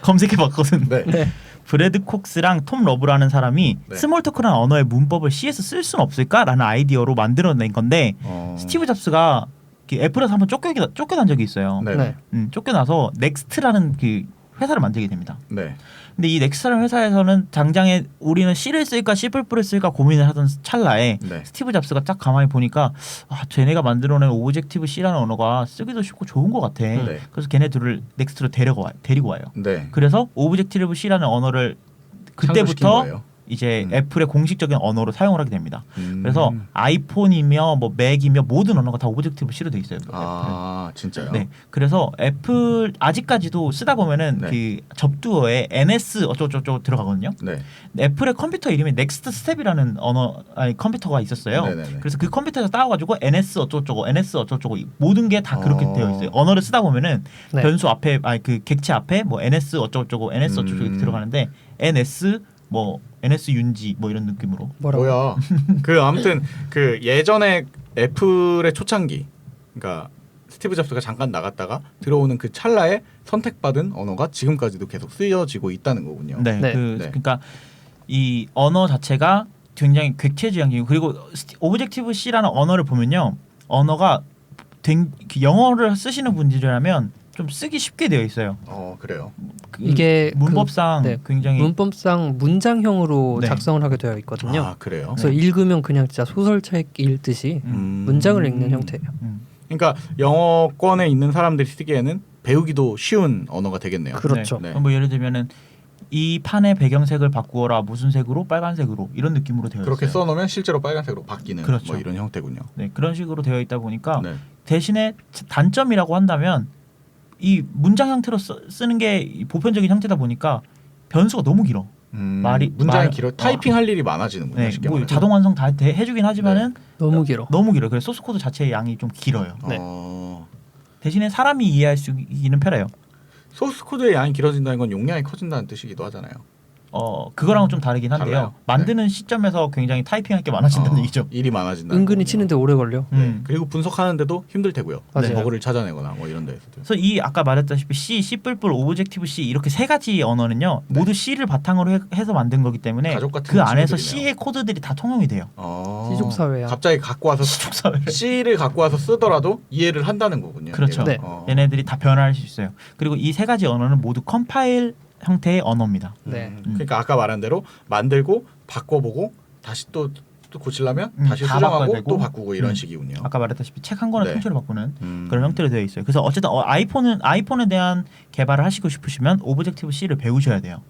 Speaker 3: 검색해봤거든.
Speaker 2: 네.
Speaker 1: 네.
Speaker 3: 브래드 콕스랑 톰 러브라는 사람이
Speaker 2: 네.
Speaker 3: 스몰토크라는 언어의 문법을 C에서 쓸 수는 없을까라는 아이디어로 만들어낸 건데 스티브 잡스가 애플에서 한번 쫓겨난 적이 있어요.
Speaker 2: 네.
Speaker 1: 네.
Speaker 3: 쫓겨나서 넥스트라는 그 회사를 만들게 됩니다.
Speaker 2: 네.
Speaker 3: 근데 이 넥스트라는 회사에서는 당장에 우리는 C를 쓸까 C++을 쓸까 고민을 하던 찰나에
Speaker 2: 네.
Speaker 3: 스티브 잡스가 딱 가만히 보니까 쟤네가 만들어낸 오브젝티브 C라는 언어가 쓰기도 쉽고 좋은 것 같아.
Speaker 2: 네.
Speaker 3: 그래서 걔네 둘을 넥스트로 데리고 와요.
Speaker 2: 네.
Speaker 3: 그래서 오브젝티브 C라는 언어를
Speaker 2: 창조시킨
Speaker 3: 그때부터
Speaker 2: 거예요.
Speaker 3: 이제 애플의 공식적인 언어로 사용을 하게 됩니다.
Speaker 2: 음.
Speaker 3: 그래서 아이폰이며 뭐 맥이며 모든 언어가 다 오브젝티브 C로 돼 있어요.
Speaker 2: 진짜요?
Speaker 3: 네, 그래서 애플 아직까지도 쓰다 보면은
Speaker 2: 네.
Speaker 3: 그 접두어에 NS 어쩌고저쩌고 들어가거든요.
Speaker 2: 네.
Speaker 3: 애플의 컴퓨터 이름이 넥스트 스텝이라는 컴퓨터가 있었어요.
Speaker 2: 네네네.
Speaker 3: 그래서 그 컴퓨터에서 따와가지고 NS 어쩌고저쩌고 NS 어쩌고저쩌고 모든 게 다 그렇게 되어 있어요. 언어를 쓰다 보면은
Speaker 1: 네.
Speaker 3: 변수 앞에 그 객체 앞에 뭐 NS 어쩌고저쩌고 NS 어쩌고저쩌고 이렇게 들어가는데 NS 뭐 NS 윤지 뭐 이런 느낌으로.
Speaker 1: 뭐라고?
Speaker 2: 뭐야? 아무튼 그 예전에 애플의 초창기, 그러니까 스티브 잡스가 잠깐 나갔다가 들어오는 그 찰나에 선택받은 언어가 지금까지도 계속 쓰여지고 있다는 거군요.
Speaker 3: 네,
Speaker 1: 네.
Speaker 3: 그러니까 이 언어 자체가 굉장히 객체지향적이고 그리고 오브젝티브 C라는 언어를 보면요, 언어가 영어를 쓰시는 분들이라면 좀 쓰기 쉽게 되어 있어요.
Speaker 2: 그래요.
Speaker 1: 이게
Speaker 3: 문법상
Speaker 1: 네.
Speaker 3: 굉장히
Speaker 1: 문법상 문장형으로
Speaker 3: 네.
Speaker 1: 작성을 하게 되어 있거든요.
Speaker 2: 그래요.
Speaker 1: 그래서 읽으면 그냥 진짜 소설책 읽듯이 문장을 읽는 형태예요.
Speaker 2: 그러니까 영어권에 있는 사람들이 쓰기에는 배우기도 쉬운 언어가 되겠네요.
Speaker 1: 그렇죠.
Speaker 2: 네.
Speaker 3: 뭐 예를 들면은 이 판의 배경색을 바꾸어라 무슨 색으로 빨간색으로 이런 느낌으로 되어
Speaker 2: 그렇게
Speaker 3: 있어요.
Speaker 2: 써놓으면 실제로 빨간색으로 바뀌는
Speaker 3: 그렇죠.
Speaker 2: 뭐 이런 형태군요.
Speaker 3: 네, 그런 식으로 되어 있다 보니까
Speaker 2: 네.
Speaker 3: 대신에 단점이라고 한다면 이 문장 형태로 쓰는 게 보편적인 형태다 보니까 변수가 너무 길어.
Speaker 2: 문장이 길어. 타이핑할 일이 많아지는군요.
Speaker 3: 네,
Speaker 2: 쉽게
Speaker 3: 뭐
Speaker 2: 말해서.
Speaker 3: 자동 완성 다 해주긴 하지만은
Speaker 1: 너무 길어.
Speaker 3: 너무 길어요. 그래서 소스 코드 자체의 양이 좀 길어요.
Speaker 1: 네.
Speaker 3: 대신에 사람이 이해할 수 있는 편해요.
Speaker 2: 소스 코드의 양이 길어진다는 건 용량이 커진다는 뜻이기도 하잖아요.
Speaker 3: 그거랑은 좀 다르긴 한데요.
Speaker 2: 달라요?
Speaker 3: 만드는 시점에서 굉장히 타이핑할 게 많아진다는 얘기죠.
Speaker 2: 일이 많아진다.
Speaker 1: 은근히 치는데 오래 걸려.
Speaker 2: 네. 그리고 분석하는데도 힘들 테고요.
Speaker 1: 맞아요.
Speaker 2: 버그를 찾아내거나 뭐 이런 데서도.
Speaker 3: 그래서 이 아까 말했다시피 C, 오브젝티브 C 이렇게 세 가지 언어는요 모두 C를 바탕으로 해서 만든 거기 때문에
Speaker 2: 가족 같은
Speaker 3: 그 안에서
Speaker 2: 친구들이네요.
Speaker 3: C의 코드들이 다 통용이 돼요.
Speaker 1: 시족 사회야.
Speaker 2: 갑자기 갖고 와서 C를 갖고 와서 쓰더라도 이해를 한다는 거군요.
Speaker 3: 그렇죠.
Speaker 2: 얘가.
Speaker 1: 네.
Speaker 3: 얘네들이 다 변화할 수 있어요. 그리고 이 세 가지 언어는 모두 컴파일 형태의 언어입니다.
Speaker 1: 네.
Speaker 2: 그러니까 아까 말한 대로 만들고 바꿔보고 다시 또 고치려면 다시
Speaker 3: 다 바꿔야
Speaker 2: 수정하고
Speaker 3: 되고.
Speaker 2: 또 바꾸고 이런 식이군요.
Speaker 3: 아까 말했다시피 책 한 권을
Speaker 2: 네.
Speaker 3: 통째로 바꾸는 그런 형태로 되어 있어요. 그래서 어쨌든 아이폰에 대한 개발을 하시고 싶으시면 오브젝티브 C를 배우셔야 돼요.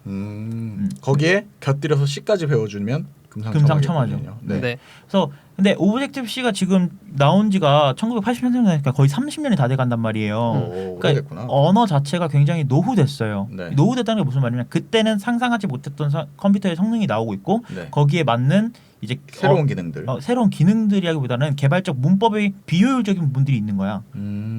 Speaker 2: 거기에 곁들여서 C까지 배워주면
Speaker 3: 금상첨화죠.
Speaker 2: 네.
Speaker 1: 네.
Speaker 3: 그래서 근데 오브젝티브 C가 지금 나온 지가 1980년대니까 거의 30년이 다 돼간단 말이에요.
Speaker 2: 오,
Speaker 3: 그러니까
Speaker 2: 오래됐구나.
Speaker 3: 언어 자체가 굉장히 노후됐어요.
Speaker 2: 네.
Speaker 3: 노후됐다는 게 무슨 말이냐면 그때는 상상하지 못했던 컴퓨터의 성능이 나오고 있고
Speaker 2: 네.
Speaker 3: 거기에 맞는 이제
Speaker 2: 새로운 기능들.
Speaker 3: 새로운 기능들이라기보다는 개발적 문법의 비효율적인 부분들이 있는 거야.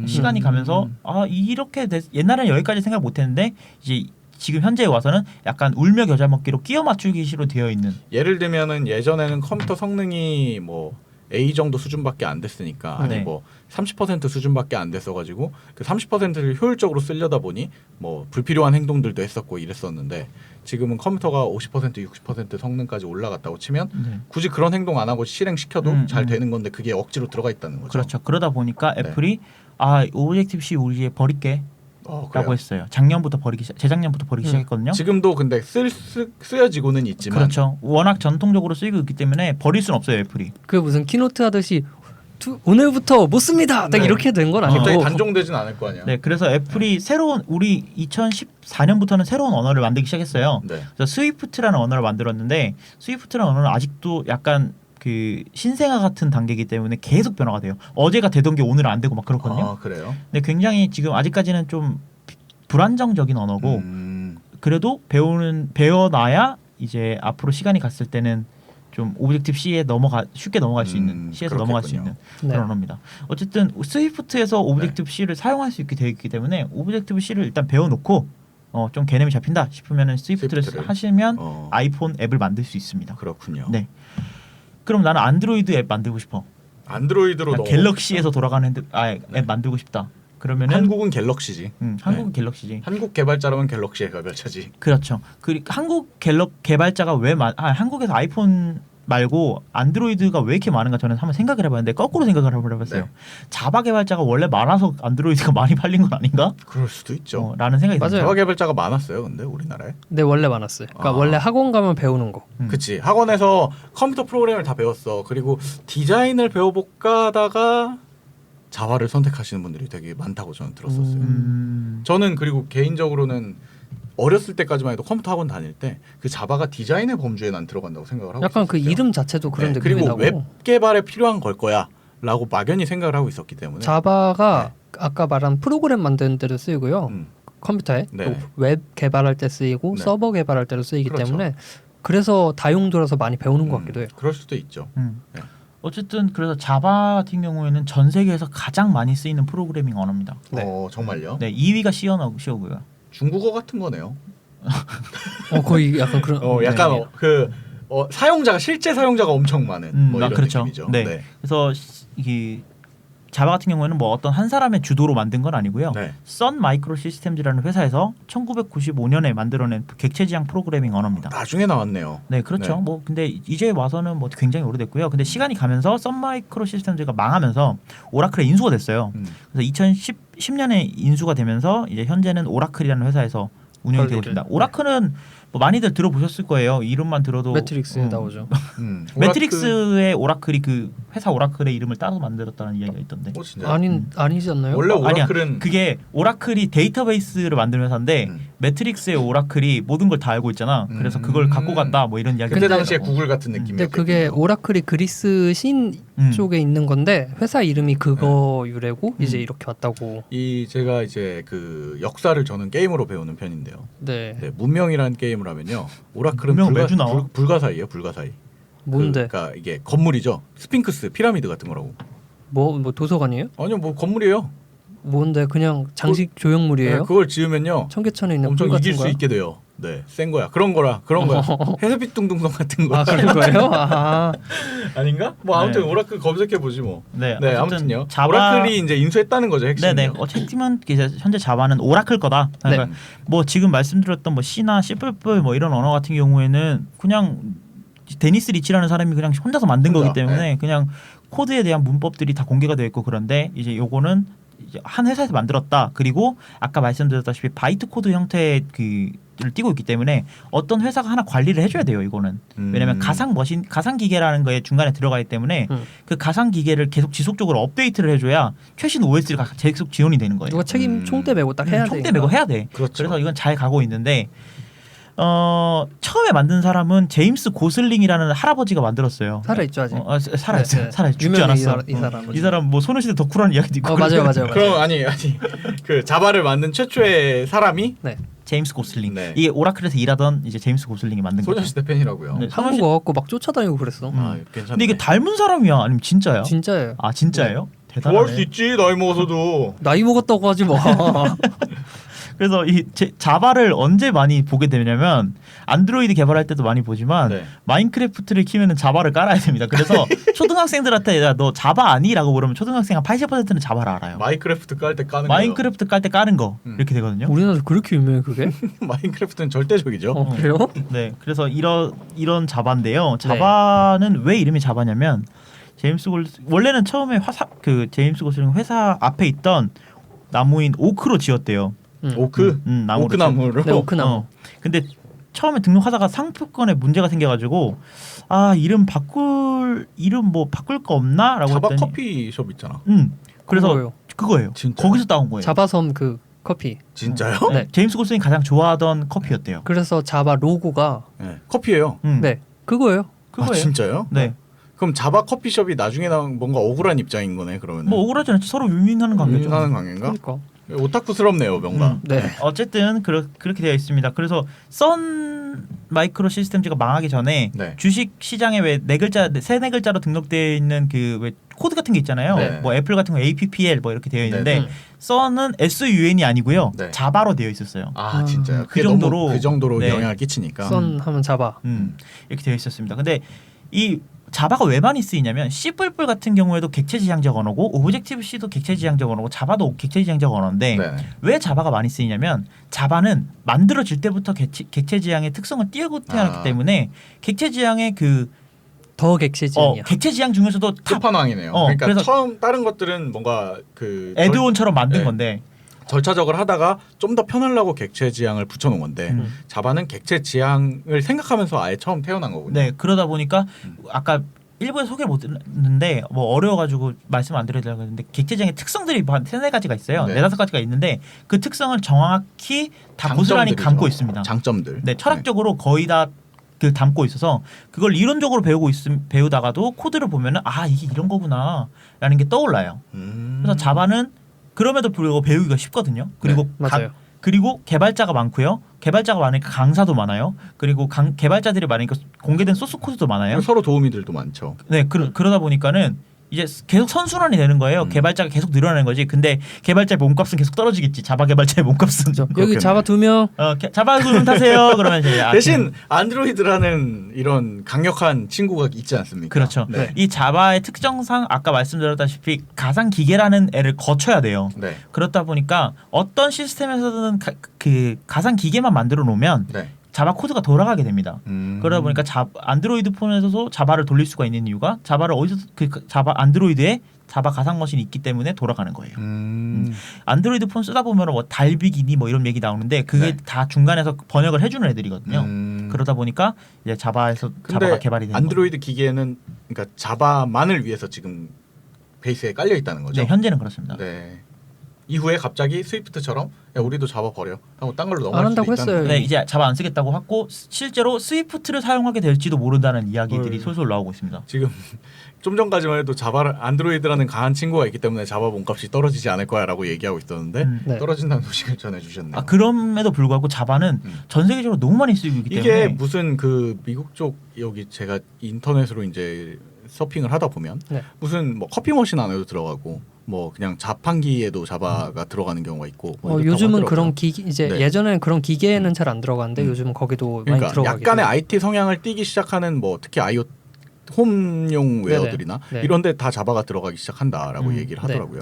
Speaker 3: 시간이 가면서 이렇게 옛날에는 여기까지 생각 못했는데 이제 지금 현재에 와서는 약간 울며 겨자 먹기로 끼워 맞추기식으로 되어 있는.
Speaker 2: 예를 들면은 예전에는 컴퓨터 성능이 뭐 A 정도 수준밖에 안 됐으니까 아니
Speaker 3: 네.
Speaker 2: 뭐 30% 수준밖에 안 됐어가지고 그 30%를 효율적으로 쓰려다 보니 뭐 불필요한 행동들도 했었고 이랬었는데 지금은 컴퓨터가 50% 60% 성능까지 올라갔다고 치면
Speaker 3: 네.
Speaker 2: 굳이 그런 행동 안 하고 실행시켜도 잘 되는 건데 그게 억지로 들어가 있다는 거죠.
Speaker 3: 그렇죠. 그러다 보니까
Speaker 2: 네.
Speaker 3: 애플이 오브젝티브 C 우리 버릴게. 라고
Speaker 2: 그래요?
Speaker 3: 했어요. 재작년부터 버리기 시작했거든요.
Speaker 2: 지금도 근데 쓰여지고는 있지만
Speaker 3: 그렇죠. 워낙 전통적으로 쓰이고 있기 때문에 버릴 수는 없어요, 애플이.
Speaker 1: 그 무슨 키노트 하듯이 오늘부터 못 씁니다. 딱
Speaker 2: 네.
Speaker 1: 이렇게 된 건
Speaker 2: 갑자기
Speaker 1: 아니고
Speaker 2: 단종되진 않을 거 아니야.
Speaker 3: 네, 그래서 애플이 새로운 우리 2014년부터는 새로운 언어를 만들기 시작했어요.
Speaker 2: 네.
Speaker 3: 그래서 스위프트라는 언어를 만들었는데 스위프트라는 언어는 아직도 약간 그 신생아 같은 단계이기 때문에 계속 변화가 돼요. 어제가 되던 게 오늘 안 되고 막 그렇거든요.
Speaker 2: 아, 그래요?
Speaker 3: 근데 굉장히 지금 아직까지는 좀 불안정적인 언어고 그래도 배워놔야 이제 앞으로 시간이 갔을 때는 좀 오브젝티브 C에 쉽게 넘어갈 수 있는 C에서 넘어갈 수 있는
Speaker 1: 네.
Speaker 3: 그런 언어입니다. 어쨌든 스위프트에서 오브젝티브 C를 사용할 수 있게 되어 있기 때문에 오브젝티브 C를 일단 배워놓고 좀 개념이 잡힌다 싶으면은 스위프트를 하시면 아이폰 앱을 만들 수 있습니다.
Speaker 2: 그렇군요.
Speaker 3: 네. 그럼 나는 안드로이드 앱 만들고 싶어.
Speaker 2: 안드로이드로
Speaker 3: 그러니까 갤럭시에서 돌아가는 앱 만들고 싶다. 그러면은
Speaker 2: 한국은 갤럭시지.
Speaker 3: 한국은 갤럭시지.
Speaker 2: 한국 개발자라면 갤럭시에 개발자지.
Speaker 3: 그렇죠. 한국 개발자가 한국에서 아이폰 말고 안드로이드가 왜 이렇게 많은가 저는 한번 생각을 해봤는데 거꾸로 생각을 한번 해봤어요.
Speaker 2: 네.
Speaker 3: 자바 개발자가 원래 많아서 안드로이드가 많이 팔린 건 아닌가?
Speaker 2: 그럴 수도 있죠.
Speaker 3: 라는 생각이
Speaker 1: 맞아요.
Speaker 3: 듭니다.
Speaker 2: 자바 개발자가 많았어요, 근데 우리나라에.
Speaker 1: 네 원래 많았어요. 그러니까 원래 학원 가면 배우는 거.
Speaker 2: 그치. 학원에서 컴퓨터 프로그램을 다 배웠어. 그리고 디자인을 배워볼까 하다가 자바를 선택하시는 분들이 되게 많다고 저는 들었었어요. 저는 그리고 개인적으로는 어렸을 때까지만 해도 컴퓨터 학원 다닐 때 그 자바가 디자인의 범주에 난 들어간다고 생각을 하고
Speaker 1: 약간 그
Speaker 2: 있었어요.
Speaker 1: 이름 자체도 그런
Speaker 2: 네,
Speaker 1: 느낌이
Speaker 2: 그리고
Speaker 1: 나고.
Speaker 2: 웹 개발에 필요한 걸 거야라고 막연히 생각을 하고 있었기 때문에.
Speaker 1: 자바가 아까 말한 프로그램 만드는 데도 쓰이고요. 컴퓨터에
Speaker 2: 네.
Speaker 1: 또 웹 개발할 때 쓰이고
Speaker 2: 네.
Speaker 1: 서버 개발할 때도 쓰이기
Speaker 2: 그렇죠.
Speaker 1: 때문에 그래서 다용도라서 많이 배우는 것 같기도 해요.
Speaker 2: 그럴 수도 있죠. 네.
Speaker 3: 어쨌든 그래서 자바 같은 경우에는 전 세계에서 가장 많이 쓰이는 프로그래밍 언어입니다.
Speaker 1: 네.
Speaker 2: 정말요?
Speaker 3: 네, 2위가 C어고요.
Speaker 2: 중국어 같은 거네요.
Speaker 1: 거의 약간 그런.
Speaker 2: 약간
Speaker 3: 네.
Speaker 2: 사용자가 실제 사용자가 엄청 많은 뭐 이런
Speaker 3: 그렇죠.
Speaker 2: 느낌이죠.
Speaker 3: 네. 그래서 이게 자바 같은 경우에는 뭐 어떤 한 사람의 주도로 만든 건 아니고요.
Speaker 2: 네.
Speaker 3: 선 마이크로 시스템즈라는 회사에서 1995년에 만들어낸 객체 지향 프로그래밍 언어입니다.
Speaker 2: 나중에 나왔네요.
Speaker 3: 네, 그렇죠.
Speaker 2: 네.
Speaker 3: 뭐 근데 이제 와서는 뭐 굉장히 오래됐고요. 근데 시간이 가면서 선 마이크로 시스템즈가 망하면서 오라클에 인수가 됐어요. 그래서 2010년에 인수가 되면서 이제 현재는 오라클이라는 회사에서 운영이 되고 있습니다. 오라클은 뭐 많이들 들어보셨을 거예요. 이름만 들어도
Speaker 1: 매트릭스에 나오죠.
Speaker 3: 매트릭스의 오라클이 그 회사 오라클의 이름을 따서 만들었다는 이야기가 있던데.
Speaker 2: 진짜?
Speaker 1: 아니지 않나요?
Speaker 2: 원래 오라클은
Speaker 3: 아니야. 그게 오라클이 데이터베이스를 만드는 회사인데 매트릭스의 오라클이 모든 걸 다 알고 있잖아. 그래서 그걸 갖고 간다 뭐 이런 이야기가
Speaker 2: 그때
Speaker 3: 있더라고요.
Speaker 2: 당시에 구글 같은 느낌이었겠군요.
Speaker 1: 근데 그게 오라클이 그리스 신 쪽에 있는 건데 회사 이름이 그거 유래고 이제 이렇게 왔다고.
Speaker 2: 제가 이제 그 역사를 저는 게임으로 배우는 편인데요.
Speaker 1: 네.
Speaker 2: 네, 문명이라는 게임을 하면요. 오라클은
Speaker 3: 문명 매주 나와.
Speaker 2: 불가사의예요, 불가사의.
Speaker 1: 뭔데?
Speaker 2: 그러니까 이게 건물이죠. 스핑크스, 피라미드 같은 거라고.
Speaker 1: 뭐 도서관이에요?
Speaker 2: 아니요, 뭐 건물이에요.
Speaker 1: 뭔데 그냥 장식 조형물이에요?
Speaker 2: 네, 그걸 지으면요.
Speaker 1: 청계천에 있는
Speaker 2: 엄청
Speaker 1: 물 같은
Speaker 2: 이길
Speaker 1: 거야?
Speaker 2: 수 있게 돼요. 네, 센 거야. 그런 거야. 해수빛 둥둥성 같은 거야.
Speaker 1: 아 그런 거예요? 아.
Speaker 2: 아닌가? 뭐 아무튼
Speaker 3: 네.
Speaker 2: 오라클 검색해 보지 뭐.
Speaker 3: 네,
Speaker 2: 네,
Speaker 3: 어쨌든
Speaker 2: 아무튼요.
Speaker 3: 자바-
Speaker 2: 오라클이 이제 인수했다는 거죠, 핵심.
Speaker 3: 네네. 핵심은 이제 현재 자바는 오라클 거다. 그러니까
Speaker 2: 네.
Speaker 3: 뭐 지금 말씀드렸던 뭐 C나 C++ 뭐 이런 언어 같은 경우에는 그냥 데니스 리치라는 사람이 그냥 혼자서 만든
Speaker 2: 혼자,
Speaker 3: 거기 때문에 그냥 코드에 대한 문법들이 다 공개가 되어 있고 그런데 이제 요거는 이제 한 회사에서 만들었다. 그리고 아까 말씀드렸다시피 바이트 코드 형태의 를 띄고 있기 때문에 어떤 회사가 하나 관리를 해줘야 돼요. 이거는 왜냐하면 가상 기계라는 거에 중간에 들어가기 때문에 그 가상 기계를 계속 지속적으로 업데이트를 해줘야 최신 OS가 계속 지원이 되는 거예요.
Speaker 1: 누가 책임 총대 메고 딱 해야 돼.
Speaker 3: 총대 메고 해야 돼.
Speaker 2: 그렇죠.
Speaker 3: 그래서 이건 잘 가고 있는데 처음에 만든 사람은 제임스 고슬링이라는 할아버지가 만들었어요.
Speaker 1: 살아있죠 아직.
Speaker 3: 살아있어요.
Speaker 1: 네.
Speaker 3: 살아 죽지
Speaker 1: 유명해,
Speaker 3: 않았어.
Speaker 1: 이 사람은.
Speaker 3: 이 사람 뭐 소녀시대 덕후라는 이야기도 있고.
Speaker 1: 맞아요.
Speaker 2: 그럼 아니 그 자바를 만든 최초의 사람이
Speaker 1: 네.
Speaker 3: 제임스 고슬링.
Speaker 2: 네.
Speaker 3: 이게 오라클에서 일하던 이제 제임스 고슬링이 만든 거죠.
Speaker 2: 소녀시대 팬이라고요.
Speaker 3: 네.
Speaker 1: 한국 와갖고 막 쫓아다니고 그랬어.
Speaker 2: 아, 괜찮네.
Speaker 3: 근데 이게 닮은 사람이야? 아니면 진짜야?
Speaker 1: 진짜예요.
Speaker 3: 아 진짜예요?
Speaker 2: 좋아할 수
Speaker 3: 대단하네.
Speaker 2: 있지 나이 먹어서도.
Speaker 1: 나이 먹었다고 하지 마.
Speaker 3: 그래서 이 자바를 언제 많이 보게 되냐면 안드로이드 개발할 때도 많이 보지만
Speaker 2: 네.
Speaker 3: 마인크래프트를 키면은 자바를 깔아야 됩니다. 그래서 초등학생들한테 야, 너 자바 아니?라고 물으면 초등학생 한 80%는 자바를 알아요.
Speaker 2: 마인크래프트 깔 때 까는
Speaker 3: 마인크래프트 깔 때 까는 거 이렇게 되거든요.
Speaker 1: 우리나라도 그렇게 유명해 그게?
Speaker 2: 마인크래프트는 절대적이죠.
Speaker 1: 그래요?
Speaker 3: 네, 그래서 이런 자바인데요. 자바는 왜 이름이 자바냐면 원래는 처음에 제임스 고슬링 회사 앞에 있던 나무인 오크로 지었대요.
Speaker 2: 오크?
Speaker 3: 나무로
Speaker 2: 오크 나무로.
Speaker 1: 네, 오크나무.
Speaker 3: 근데 처음에 등록하다가 상표권에 문제가 생겨가지고 이름 뭐 바꿀 거 없나라고
Speaker 2: 자바
Speaker 3: 했더니
Speaker 2: 커피숍 있잖아.
Speaker 3: 그래서
Speaker 1: 그거예요.
Speaker 3: 그거예요.
Speaker 2: 진짜요?
Speaker 3: 거기서 따온 거예요.
Speaker 1: 자바섬 그 커피.
Speaker 2: 진짜요?
Speaker 1: 네.
Speaker 3: 제임스 고슨이 가장 좋아하던 커피였대요.
Speaker 1: 그래서 자바 로고가
Speaker 2: 네. 커피예요.
Speaker 1: 네 그거예요.
Speaker 3: 그거예요.
Speaker 2: 아, 진짜요?
Speaker 3: 네.
Speaker 2: 그럼 자바 커피숍이 나중에 나온 뭔가 억울한 입장인 거네 그러면.
Speaker 3: 뭐 억울하지 않죠. 서로 윈윈하는 관계죠.
Speaker 2: 하는 관계인가?
Speaker 1: 그러니까.
Speaker 2: 오타쿠스럽네요 뭔가.
Speaker 1: 네.
Speaker 3: 어쨌든 그렇게 되어 있습니다. 그래서 선 마이크로 시스템즈가 망하기 전에
Speaker 2: 네.
Speaker 3: 주식 시장에 왜 네 글자로 등록되어 있는 그 왜 코드 같은 게 있잖아요.
Speaker 2: 네.
Speaker 3: 뭐 애플 같은 거 APPL 뭐 이렇게 되어 있는데
Speaker 1: 네.
Speaker 3: 선은 SUN이 아니고요.
Speaker 2: 네.
Speaker 3: 자바로 되어 있었어요.
Speaker 2: 아 진짜요?
Speaker 3: 그
Speaker 2: 그게
Speaker 3: 정도로-
Speaker 2: 너무 그 정도로
Speaker 3: 네.
Speaker 2: 영향을 끼치니까.
Speaker 1: 선 하면 자바.
Speaker 3: 이렇게 되어 있었습니다. 근데 이 자바가 왜 많이 쓰이냐면 C++ 같은 경우에도 객체지향적 언어고 오브젝티브 C도 객체지향적 언어고 자바도 객체지향적 언어인데
Speaker 2: 네.
Speaker 3: 왜 자바가 많이 쓰이냐면 자바는 만들어질 때부터 객체지향의 특성을 띄우고 태어났기
Speaker 2: 아.
Speaker 3: 때문에 객체지향의 그
Speaker 1: 더 객체지향이야.
Speaker 3: 객체지향 중에서도 탑
Speaker 2: 끝판왕이네요. 그러니까
Speaker 3: 그래서-
Speaker 2: 처음 다른 것들은 뭔가 그
Speaker 3: 에드온처럼 만든
Speaker 2: 네.
Speaker 3: 건데
Speaker 2: 절차적으로 하다가 좀 더 편하려고 객체 지향을 붙여놓은 건데 자바는 객체 지향을 생각하면서 아예 처음 태어난 거군요.
Speaker 3: 네 그러다 보니까 아까 일부에 소개를 못 했는데 뭐 어려워가지고 말씀 안 드리려고 했는데 객체지향의 특성들이 한 3-4가지가 있어요.
Speaker 2: 네.
Speaker 3: 4-5가지가 있는데 그 특성을 정확히 다 고스란히
Speaker 2: 장점들이죠.
Speaker 3: 담고 있습니다.
Speaker 2: 장점들.
Speaker 3: 네, 철학적으로 거의 다 그 담고 있어서 그걸 이론적으로 배우다가도 코드를 보면은 이게 이런 거구나라는 게 떠올라요. 그래서 자바는 그럼에도 불구하고 배우기가 쉽거든요. 그리고
Speaker 2: 네,
Speaker 1: 맞아요.
Speaker 3: 그리고 개발자가 많고요. 개발자가 많으니까 강사도 많아요. 그리고 개발자들이 많으니까 공개된 소스 코드도 많아요.
Speaker 2: 그리고 서로 도우미들도 많죠.
Speaker 3: 네, 그러다 보니까는 이제 계속 선순환이 되는 거예요. 개발자가 계속 늘어나는 거지. 근데 개발자의 몸값은 계속 떨어지겠지. 자바 개발자의 몸값은.
Speaker 1: 여기
Speaker 2: 그렇겠네.
Speaker 1: 자바 2명.
Speaker 3: 자바 그룹 타세요. 그러면 이제
Speaker 2: 대신 안드로이드라는 이런 강력한 친구가 있지 않습니까?
Speaker 3: 그렇죠.
Speaker 2: 네.
Speaker 3: 이 자바의 특성상 아까 말씀드렸다시피 가상 기계라는 애를 거쳐야 돼요.
Speaker 2: 네.
Speaker 3: 그렇다 보니까 어떤 시스템에서는 그 가상 기계만 만들어 놓으면
Speaker 2: 네.
Speaker 3: 자바 코드가 돌아가게 됩니다. 그러다 보니까 안드로이드 폰에서도 자바를 돌릴 수가 있는 이유가 자바를 어디서 자바 안드로이드에 자바 가상 머신이 있기 때문에 돌아가는 거예요. 안드로이드 폰 쓰다 보면 뭐 달빅이니 뭐 이런 얘기 나오는데 그게
Speaker 2: 네.
Speaker 3: 다 중간에서 번역을 해주는 애들이거든요. 그러다 보니까 이제 자바가
Speaker 2: 근데
Speaker 3: 개발이 되는
Speaker 2: 안드로이드 기계는 그러니까 자바만을 위해서 지금 베이스에 깔려 있다는
Speaker 3: 거죠.
Speaker 2: 거죠.
Speaker 3: 네, 현재는 그렇습니다.
Speaker 2: 네. 이후에 갑자기 스위프트처럼 야 우리도 자바 버려 하고 딴 걸로
Speaker 1: 안
Speaker 2: 넘어갈 수도
Speaker 1: 한다고
Speaker 2: 있다는
Speaker 1: 했어요.
Speaker 2: 거예요.
Speaker 3: 네, 이제 자바 안 쓰겠다고 하고 실제로 스위프트를 사용하게 될지도 모른다는 이야기들이
Speaker 1: 헐.
Speaker 3: 솔솔 나오고 있습니다.
Speaker 2: 지금 좀 전까지만 해도 자바 안드로이드라는 강한 친구가 있기 때문에 자바 몸값이 떨어지지 않을 거야라고 얘기하고 있었는데
Speaker 1: 네.
Speaker 2: 떨어진다는 소식을 전해주셨네요.
Speaker 3: 그럼에도 불구하고 자바는 전 세계적으로 너무 많이 쓰이고 있기
Speaker 2: 이게
Speaker 3: 때문에
Speaker 2: 무슨 그 미국 쪽 여기 제가 인터넷으로 이제 서핑을 하다 보면
Speaker 1: 네.
Speaker 2: 무슨 뭐 커피 머신 안에도 들어가고 뭐 그냥 자판기에도 자바가 들어가는 경우가 있고 뭐 이렇다고
Speaker 1: 요즘은
Speaker 2: 하더라고요.
Speaker 1: 그런 기기 이제
Speaker 2: 네.
Speaker 1: 예전에는 그런 기계는 잘 안 들어가는데 요즘은 거기도 많이
Speaker 2: 그러니까
Speaker 1: 들어가게
Speaker 2: 약간의
Speaker 1: 돼요.
Speaker 2: IT 성향을 띠기 시작하는 뭐 특히 홈용
Speaker 1: 네네.
Speaker 2: 웨어들이나
Speaker 1: 네.
Speaker 2: 이런데 다 자바가 들어가기 시작한다라고 얘기를 하더라고요.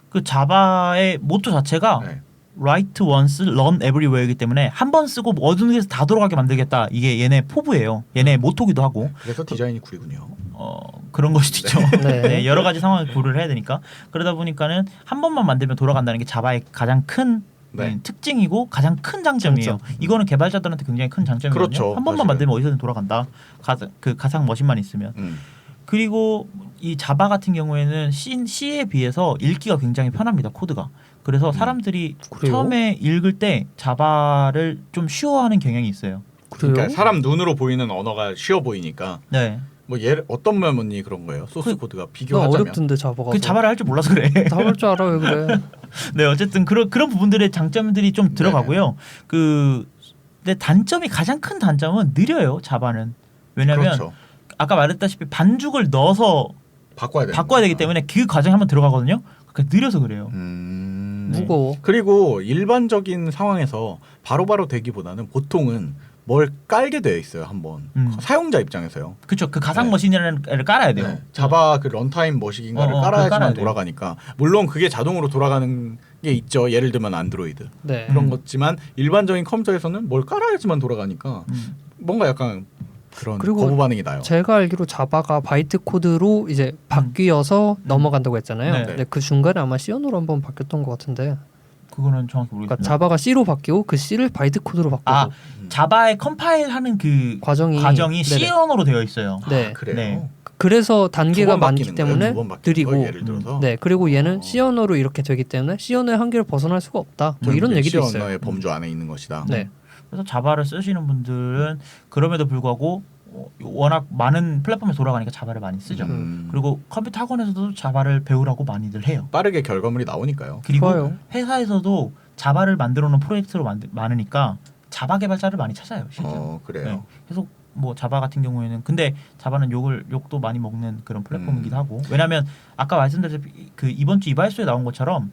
Speaker 3: 그 자바의 모토 자체가
Speaker 2: 네.
Speaker 3: write once, learn everywhere이기 때문에 한 번 쓰고 어느 데서 다 돌아가게 만들겠다. 이게 얘네 포부예요. 얘네 모토기도 하고
Speaker 2: 그래서 디자인이 구리군요.
Speaker 3: 그런 것이 있죠.
Speaker 1: 네.
Speaker 3: 네, 여러 가지 상황을 고려를 해야 되니까 그러다 보니까는 한 번만 만들면 돌아간다는 게 자바의 가장 큰
Speaker 2: 네.
Speaker 3: 특징이고 가장 큰 장점이에요. 이거는 개발자들한테 굉장히 큰 장점이거든요.
Speaker 2: 그렇죠.
Speaker 3: 한 번만
Speaker 2: 사실은.
Speaker 3: 만들면 어디서든 돌아간다. 그 가상 머신만 있으면. 그리고 이 자바 같은 경우에는 C에 비해서 읽기가 굉장히 편합니다. 코드가. 그래서 사람들이
Speaker 1: 그래요?
Speaker 3: 처음에 읽을 때 자바를 좀 쉬워하는 경향이 있어요.
Speaker 1: 그래요?
Speaker 2: 그러니까 사람 눈으로 보이는 언어가 쉬워 보이니까
Speaker 3: 네.
Speaker 2: 뭐 예를 어떤 면이 그런 거예요. 소스 코드가
Speaker 1: 나
Speaker 2: 비교하자면
Speaker 1: 어렵던데 자바가.
Speaker 3: 그 자바를 할 줄 몰라서 그래.
Speaker 1: 잡을 줄 알아 왜 그래?
Speaker 3: 네, 어쨌든 그런 부분들의 장점들이 좀 들어가고요. 근데 단점이 가장 큰 단점은 느려요. 자바는. 왜냐하면
Speaker 2: 그렇죠.
Speaker 3: 아까 말했다시피 반죽을 넣어서
Speaker 2: 바꿔야
Speaker 3: 되기 때문에 그 과정이 한번 들어가거든요. 그러니까 느려서 그래요.
Speaker 1: 무거워.
Speaker 2: 그리고 일반적인 상황에서 바로바로 되기보다는 보통은 뭘 깔게 되어 있어요. 한번 사용자 입장에서요.
Speaker 3: 그렇죠. 그 가상
Speaker 2: 네.
Speaker 3: 머신이라는 애를 깔아야 돼요.
Speaker 2: 네. 자바 그 런타임 머신인가를
Speaker 3: 그걸
Speaker 2: 깔아야지만
Speaker 3: 깔아야 돼요.
Speaker 2: 돌아가니까 물론 그게 자동으로 돌아가는 게 있죠. 예를 들면 안드로이드
Speaker 1: 네.
Speaker 2: 그런 거지만 일반적인 컴퓨터에서는 뭘 깔아야지만 돌아가니까 뭔가 약간 그런
Speaker 1: 그리고
Speaker 2: 거부 반응이 나요.
Speaker 1: 제가 알기로 자바가 바이트 코드로 이제 바뀌어서 넘어간다고 했잖아요.
Speaker 3: 네.
Speaker 1: 근데 그 중간에 아마 시언으로 한번 바뀌었던 것 같은데.
Speaker 3: 그거는 정확히
Speaker 1: 그러니까
Speaker 3: 모르겠습니다.
Speaker 1: 자바가 C로 바뀌고 그 C를 바이트 코드로 바꾸고
Speaker 3: 아 자바에 컴파일하는 그
Speaker 1: 과정이
Speaker 3: 과정이
Speaker 1: 네네.
Speaker 3: C 언어로 되어 있어요.
Speaker 1: 네.
Speaker 2: 아, 그래요.
Speaker 3: 네.
Speaker 1: 그래서 단계가
Speaker 2: 두번
Speaker 1: 많기
Speaker 2: 바뀌는 거예요?
Speaker 1: 때문에
Speaker 2: 두번 바뀌는
Speaker 1: 느리고
Speaker 2: 거예요, 예를 들어서.
Speaker 1: 네 그리고 얘는
Speaker 2: 어.
Speaker 1: C 언어로 이렇게 되기 때문에 C 언어의 한계를 벗어날 수가 없다. 뭐 이런 얘기도
Speaker 2: C
Speaker 1: 있어요.
Speaker 2: 언어의 범주 안에 있는 것이다.
Speaker 1: 네.
Speaker 3: 그래서 자바를 쓰시는 분들은 그럼에도 불구하고 워낙 많은 플랫폼에 돌아가니까 자바를 많이 쓰죠. 그리고 컴퓨터 학원에서도 자바를 배우라고 많이들 해요.
Speaker 2: 빠르게 결과물이 나오니까요.
Speaker 3: 그리고
Speaker 1: 좋아요.
Speaker 3: 회사에서도 자바를 만들어 놓은 프로젝트로 많으니까 자바 개발자를 많이 찾아요. 실제로.
Speaker 2: 그래요.
Speaker 3: 네. 계속 뭐 자바 같은 경우에는 근데 자바는 욕도 많이 먹는 그런 플랫폼이기도 하고 왜냐하면 아까 말씀드렸듯이 그 이번 주 이발소에 나온 것처럼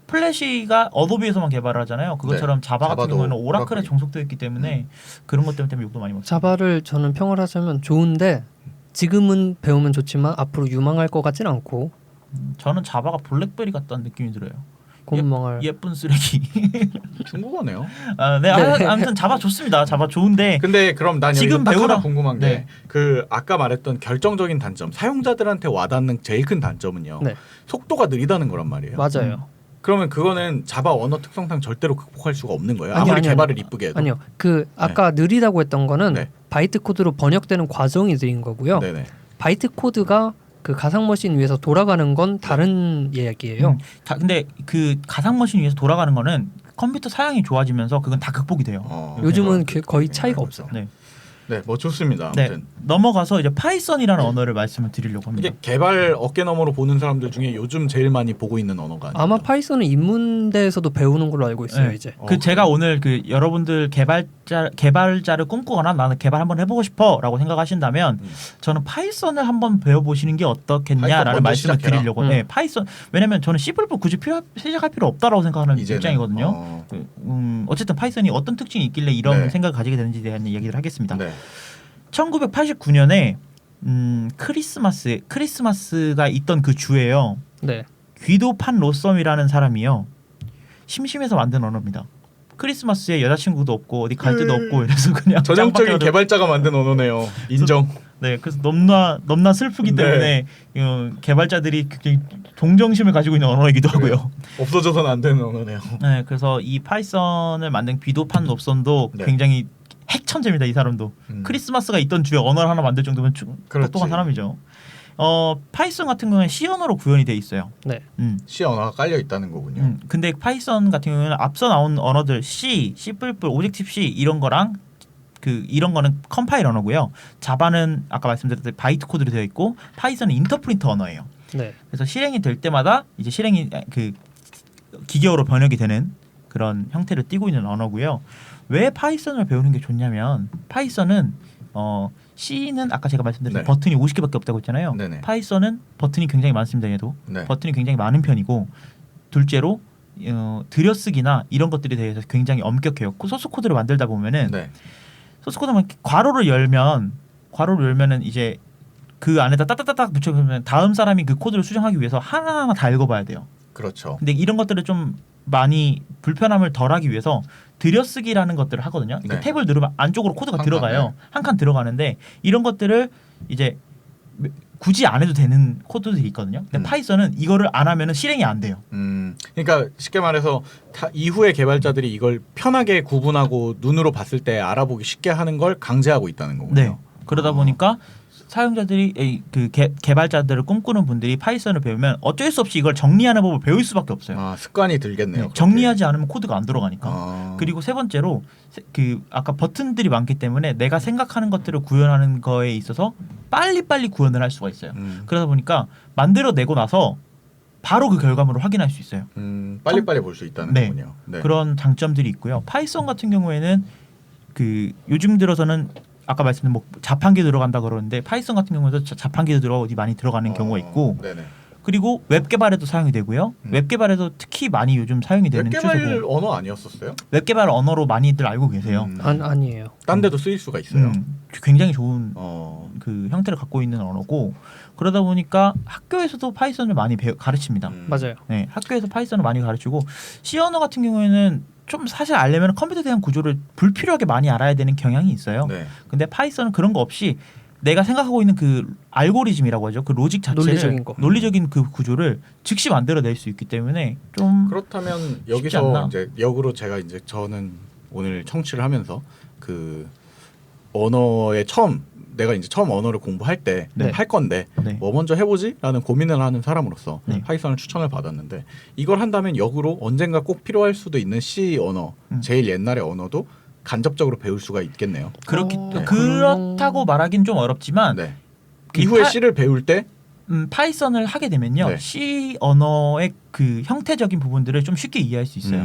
Speaker 3: 플래시가 어도비에서만 개발을 하잖아요. 그것처럼 자바 같은
Speaker 2: 자바도
Speaker 3: 경우에는 오라클에
Speaker 2: 오라클이.
Speaker 3: 종속되어 있기 때문에 그런 것 때문에 욕도 많이 먹어요.
Speaker 1: 자바를 저는 평을 하자면 좋은데 지금은 배우면 좋지만 앞으로 유망할 것 같진 않고
Speaker 3: 저는 자바가 블랙베리 같다는 느낌이 들어요.
Speaker 1: 곤망할
Speaker 3: 예쁜 쓰레기.
Speaker 2: 중국어네요.
Speaker 3: 아, 네, 아무튼 자바 좋습니다. 자바 좋은데
Speaker 2: 근데 그럼 난
Speaker 3: 지금
Speaker 2: 지금 딱
Speaker 3: 배우라.
Speaker 2: 하나 궁금한 게
Speaker 3: 네.
Speaker 2: 그 아까 말했던 결정적인 단점, 사용자들한테 와닿는 제일 큰 단점은요.
Speaker 1: 네.
Speaker 2: 속도가 느리다는 거란 말이에요.
Speaker 1: 맞아요.
Speaker 2: 그러면 그거는 자바 언어 특성상 절대로 극복할 수가 없는 거예요.
Speaker 1: 아니요,
Speaker 2: 아무리
Speaker 1: 아니요,
Speaker 2: 개발을
Speaker 1: 아니요.
Speaker 2: 이쁘게 해도.
Speaker 1: 아니요. 그 아까 느리다고 했던 거는
Speaker 2: 네.
Speaker 1: 바이트 코드로 번역되는 과정이 느린 거고요.
Speaker 2: 네네.
Speaker 1: 바이트 코드가 그 가상 머신 위에서 돌아가는 건 다른 이야기예요.
Speaker 3: 근데 그 가상 머신 위에서 돌아가는 거는 컴퓨터 사양이 좋아지면서 그건 다 극복이 돼요.
Speaker 1: 요즘은 거의 차이가 없어요.
Speaker 3: 네.
Speaker 2: 네, 뭐 좋습니다.
Speaker 3: 네.
Speaker 2: 아무튼
Speaker 3: 넘어가서 이제 파이썬이라는 언어를 말씀을 드리려고 합니다.
Speaker 2: 이게 개발 어깨너머로 보는 사람들 중에 요즘 제일 많이 보고 있는 언어가 아니에요.
Speaker 1: 아마 파이썬은 인문대에서도 배우는 걸로 알고 있어요.
Speaker 3: 네.
Speaker 1: 이제.
Speaker 3: 그 제가 오늘 그 여러분들 개발자를 꿈꾸거나 나는 개발 한번 해보고 싶어라고 생각하신다면 저는 파이썬을 한번 배워보시는 게
Speaker 2: 파이썬
Speaker 3: 어떻겠냐라는
Speaker 2: 먼저
Speaker 3: 말씀을
Speaker 2: 시작해라.
Speaker 3: 드리려고. 네, 파이썬 왜냐면 저는 C++ 굳이 시작할 필요 없다라고 생각하는
Speaker 2: 이제는.
Speaker 3: 입장이거든요. 어쨌든 파이썬이 어떤 특징이 있길래 이런
Speaker 2: 네.
Speaker 3: 생각을 가지게 되는지에 대한 얘기를 하겠습니다.
Speaker 2: 네.
Speaker 3: 1989년에 크리스마스가 있던 그 주에요.
Speaker 1: 네.
Speaker 3: 귀도 판 로썸이라는 사람이요. 심심해서 만든 언어입니다. 크리스마스에 여자친구도 없고 어디 갈 데도 없고 이래서 그냥
Speaker 2: 전형적인
Speaker 3: 짱박혀가지고-
Speaker 2: 개발자가 만든 언어네요. 인정.
Speaker 3: 네, 그래서 넘나 슬프기
Speaker 2: 네.
Speaker 3: 때문에 개발자들이 굉장히 동정심을 가지고 있는 언어이기도 하고요.
Speaker 2: 없어져서는 안 되는 언어네요.
Speaker 3: 네, 그래서 이 파이썬을 만든 귀도판 롭선도
Speaker 2: 네.
Speaker 3: 굉장히 핵천재입니다. 이 사람도 크리스마스가 있던 주에 언어를 하나 만들 정도면
Speaker 2: 그렇지.
Speaker 3: 똑똑한 사람이죠. 파이썬 같은 경우는 C 언어로 구현이 돼 있어요.
Speaker 1: 네.
Speaker 2: C 언어가 깔려 있다는 거군요.
Speaker 3: 근데 파이썬 같은 경우에는 앞서 나온 언어들 C, C++, 오젝티브 C 이런 거랑 이런 거는 컴파일 언어고요. 자바는 아까 말씀드렸듯이 바이트 코드로 되어 있고 파이썬은 인터프리터 언어예요.
Speaker 1: 네.
Speaker 3: 그래서 실행이 될 때마다 이제 실행이 그 기계어로 번역이 되는 그런 형태를 띠고 있는 언어고요. 왜 파이썬을 배우는 게 좋냐면 파이썬은 C는 아까 제가 말씀드린
Speaker 2: 네.
Speaker 3: 버튼이 50개밖에 없다고 했잖아요.
Speaker 2: 네네.
Speaker 3: 파이썬은 버튼이 굉장히 많습니다. 얘도
Speaker 2: 네.
Speaker 3: 버튼이 굉장히 많은 편이고 둘째로 들여쓰기나 이런 것들에 대해서 굉장히 엄격해요. 소스 코드를 만들다 보면은
Speaker 2: 네.
Speaker 3: 소스 코드만 괄호를 열면은 이제 그 안에다 따따따딱 붙여보면 다음 사람이 그 코드를 수정하기 위해서 하나하나 다 읽어봐야 돼요.
Speaker 2: 그렇죠.
Speaker 3: 근데 이런 것들을 좀 많이 불편함을 덜하기 위해서 들여쓰기라는 것들을 하거든요.
Speaker 2: 네.
Speaker 3: 탭을 누르면 안쪽으로 코드가
Speaker 2: 한
Speaker 3: 들어가요.
Speaker 2: 칸, 네.
Speaker 3: 한 칸 들어가는데 이런 것들을 이제 굳이 안 해도 되는 코드들이 있거든요. 근데 파이썬은 이거를 안 하면은 실행이 안 돼요.
Speaker 2: 그러니까 쉽게 말해서 이후에 개발자들이 이걸 편하게 구분하고 눈으로 봤을 때 알아보기 쉽게 하는 걸 강제하고 있다는 거군요.
Speaker 3: 네. 그러다 보니까 사용자들이 개발자들을 꿈꾸는 분들이 파이썬을 배우면 어쩔 수 없이 이걸 정리하는 법을 배울 수밖에 없어요.
Speaker 2: 습관이 들겠네요.
Speaker 3: 네, 정리하지 않으면 코드가 안 들어가니까.
Speaker 2: 아.
Speaker 3: 그리고 세 번째로 아까 버튼들이 많기 때문에 내가 생각하는 것들을 구현하는 거에 있어서 빨리빨리 구현을 할 수가 있어요. 그러다 보니까 만들어내고 나서 바로 그 결과물을 확인할 수 있어요.
Speaker 2: 빨리빨리 볼 수 있다는
Speaker 3: 네.
Speaker 2: 거군요. 네.
Speaker 3: 그런 장점들이 있고요. 파이썬 같은 경우에는 요즘 들어서는 아까 말씀드린 뭐 자판기 들어간다 그러는데 파이썬 같은 경우에도 자판기도 어디 많이 들어가는 경우가 있고
Speaker 2: 네네.
Speaker 3: 그리고 웹 개발에도 사용이 되고요. 웹 개발에도 특히 많이 요즘 사용이 되는
Speaker 2: 웹개발
Speaker 3: 추세고
Speaker 2: 언어 아니었었어요?
Speaker 3: 웹 개발 언어로 많이들 알고 계세요.
Speaker 1: 아니에요.
Speaker 2: 딴 데도 쓰일 수가 있어요.
Speaker 3: 굉장히 좋은
Speaker 2: 그
Speaker 3: 형태를 갖고 있는 언어고 그러다 보니까 학교에서도 파이썬을 많이 가르칩니다.
Speaker 1: 맞아요.
Speaker 3: 네, 학교에서 파이썬을 많이 가르치고 C 언어 같은 경우에는 좀 사실 알려면 컴퓨터에 대한 구조를 불필요하게 많이 알아야 되는 경향이 있어요.
Speaker 2: 네.
Speaker 3: 근데 파이썬은 그런 거 없이 내가 생각하고 있는 그 알고리즘이라고 하죠. 그 로직 자체를
Speaker 1: 논리적인 거.
Speaker 3: 논리적인 그 구조를 즉시 만들어낼 수 있기 때문에 좀
Speaker 2: 그렇다면
Speaker 3: 쉽지
Speaker 2: 여기서
Speaker 3: 않나?
Speaker 2: 이제 역으로 제가 이제 저는 오늘 청취를 하면서 그 언어에 내가 이제 처음 언어를 공부할 때
Speaker 3: 네.
Speaker 2: 할 건데
Speaker 3: 네.
Speaker 2: 뭐 먼저 해보지라는 고민을 하는 사람으로서
Speaker 3: 네.
Speaker 2: 파이썬을 추천을 받았는데 이걸 한다면 역으로 언젠가 꼭 필요할 수도 있는 C 언어 제일 옛날의 언어도 간접적으로 배울 수가 있겠네요.
Speaker 1: 네.
Speaker 3: 그렇다고 말하기는 좀 어렵지만
Speaker 2: 네.
Speaker 3: 그
Speaker 2: 이후에
Speaker 3: 파-
Speaker 2: C를 배울 때
Speaker 3: 파이썬을 하게 되면요
Speaker 2: 네.
Speaker 3: C 언어의 그 형태적인 부분들을 좀 쉽게 이해할 수 있어요.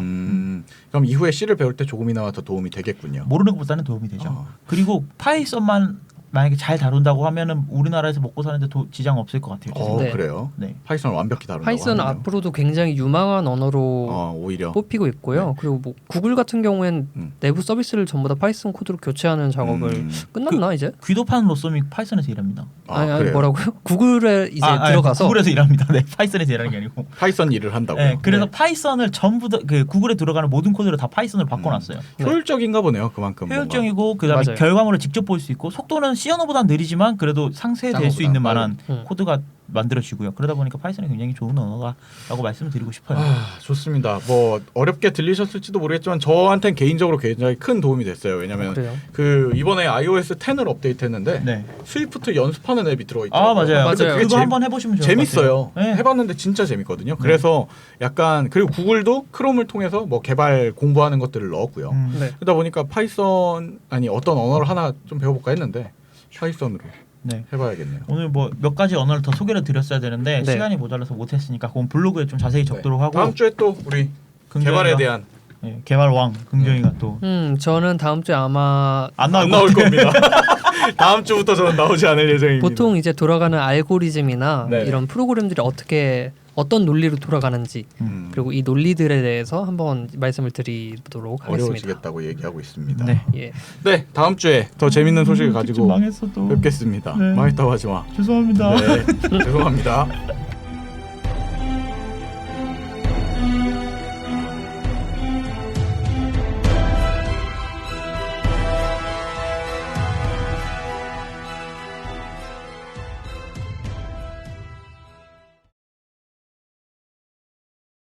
Speaker 2: 그럼 이후에 C를 배울 때 조금이나마 더 도움이 되겠군요.
Speaker 3: 모르는 것보다는 도움이 되죠.
Speaker 2: 어.
Speaker 3: 그리고 파이썬만 만약에 잘 다룬다고 하면은 우리나라에서 먹고 사는데 지장 없을 것 같아요.
Speaker 2: 어
Speaker 1: 네.
Speaker 2: 그래요.
Speaker 3: 네.
Speaker 2: 파이썬을 완벽히 다룬다고
Speaker 1: 파이썬은
Speaker 2: 하네요.
Speaker 1: 앞으로도 굉장히 유망한 언어로
Speaker 2: 오히려
Speaker 1: 뽑히고 있고요. 그리고 뭐 구글 같은 경우엔
Speaker 2: 음.
Speaker 1: 내부 서비스를 전부 다 파이썬 코드로 교체하는 작업을 끝났나 이제?
Speaker 3: 귀도판 로썸이 파이썬에서 일합니다.
Speaker 1: 아니
Speaker 2: 그래요?
Speaker 1: 뭐라고요? 구글에 이제
Speaker 3: 아니,
Speaker 1: 들어가서
Speaker 3: 구글에서 일합니다. 네, 파이썬에서 일하는 게 아니고.
Speaker 2: 파이썬 일을 한다고요.
Speaker 3: 네, 그래서
Speaker 1: 네.
Speaker 3: 파이썬을 전부 다 그 구글에 들어가는 모든 코드를 다 파이썬으로 바꿔놨어요.
Speaker 1: 네.
Speaker 2: 효율적인가 보네요. 그만큼 뭔가.
Speaker 3: 효율적이고 그다음에
Speaker 1: 맞아요.
Speaker 3: 결과물을 직접 볼 수 있고 속도는 C 언어보다는 느리지만 그래도 상쇄될 수
Speaker 2: 짱어보다
Speaker 3: 있는 만한
Speaker 1: 음.
Speaker 3: 코드가 만들어지고요. 그러다 보니까 파이썬이 굉장히 좋은 언어다라고 말씀을 드리고 싶어요.
Speaker 2: 좋습니다. 뭐 어렵게 들리셨을지도 모르겠지만 저한테는 개인적으로 굉장히 큰 도움이 됐어요. 왜냐면
Speaker 1: 그래요.
Speaker 2: 그 이번에 iOS 10을 업데이트했는데
Speaker 3: 네.
Speaker 2: 스위프트 연습하는 앱이 들어있더라고요.
Speaker 3: 아 맞아요.
Speaker 1: 맞아요.
Speaker 3: 그거
Speaker 2: 그게
Speaker 3: 한번 해보시면 좋을 것
Speaker 2: 재밌어요.
Speaker 3: 같아요. 네.
Speaker 2: 해봤는데 진짜 재밌거든요. 그래서 약간 그리고 구글도 크롬을 통해서 뭐 개발 공부하는 것들을 넣었고요.
Speaker 1: 네.
Speaker 2: 그러다 보니까 파이썬 아니 어떤 언어를 하나 좀 배워볼까 했는데 파이썬으로
Speaker 3: 네.
Speaker 2: 해봐야겠네요.
Speaker 3: 오늘 뭐 몇 가지 언어를 더 소개를 드렸어야 되는데
Speaker 1: 네.
Speaker 3: 시간이 모자라서 못했으니까 그건 블로그에 좀 자세히 적도록 하고
Speaker 2: 다음 주에 또 우리 개발에
Speaker 3: 긍정이가-
Speaker 2: 대한
Speaker 3: 네, 개발 왕 긍정이가 또
Speaker 1: 저는 다음 주에 아마
Speaker 3: 안
Speaker 2: 안 나올 겁니다. 다음 주부터 저는 나오지 않을 예정입니다.
Speaker 1: 보통 이제 돌아가는 알고리즘이나
Speaker 2: 네.
Speaker 1: 이런 프로그램들이 어떤 논리로 돌아가는지 그리고 이 논리들에 대해서 한번 말씀을 드리도록 하겠습니다.
Speaker 2: 어려워지겠다고 얘기하고 있습니다.
Speaker 3: 네.
Speaker 1: 예.
Speaker 2: 네, 다음 주에 더 재밌는 소식을
Speaker 3: 좀
Speaker 2: 가지고
Speaker 3: 망했어 또.
Speaker 2: 뵙겠습니다.
Speaker 3: 네.
Speaker 2: 망했다고 하지 마.
Speaker 3: 죄송합니다.
Speaker 2: 네, 죄송합니다.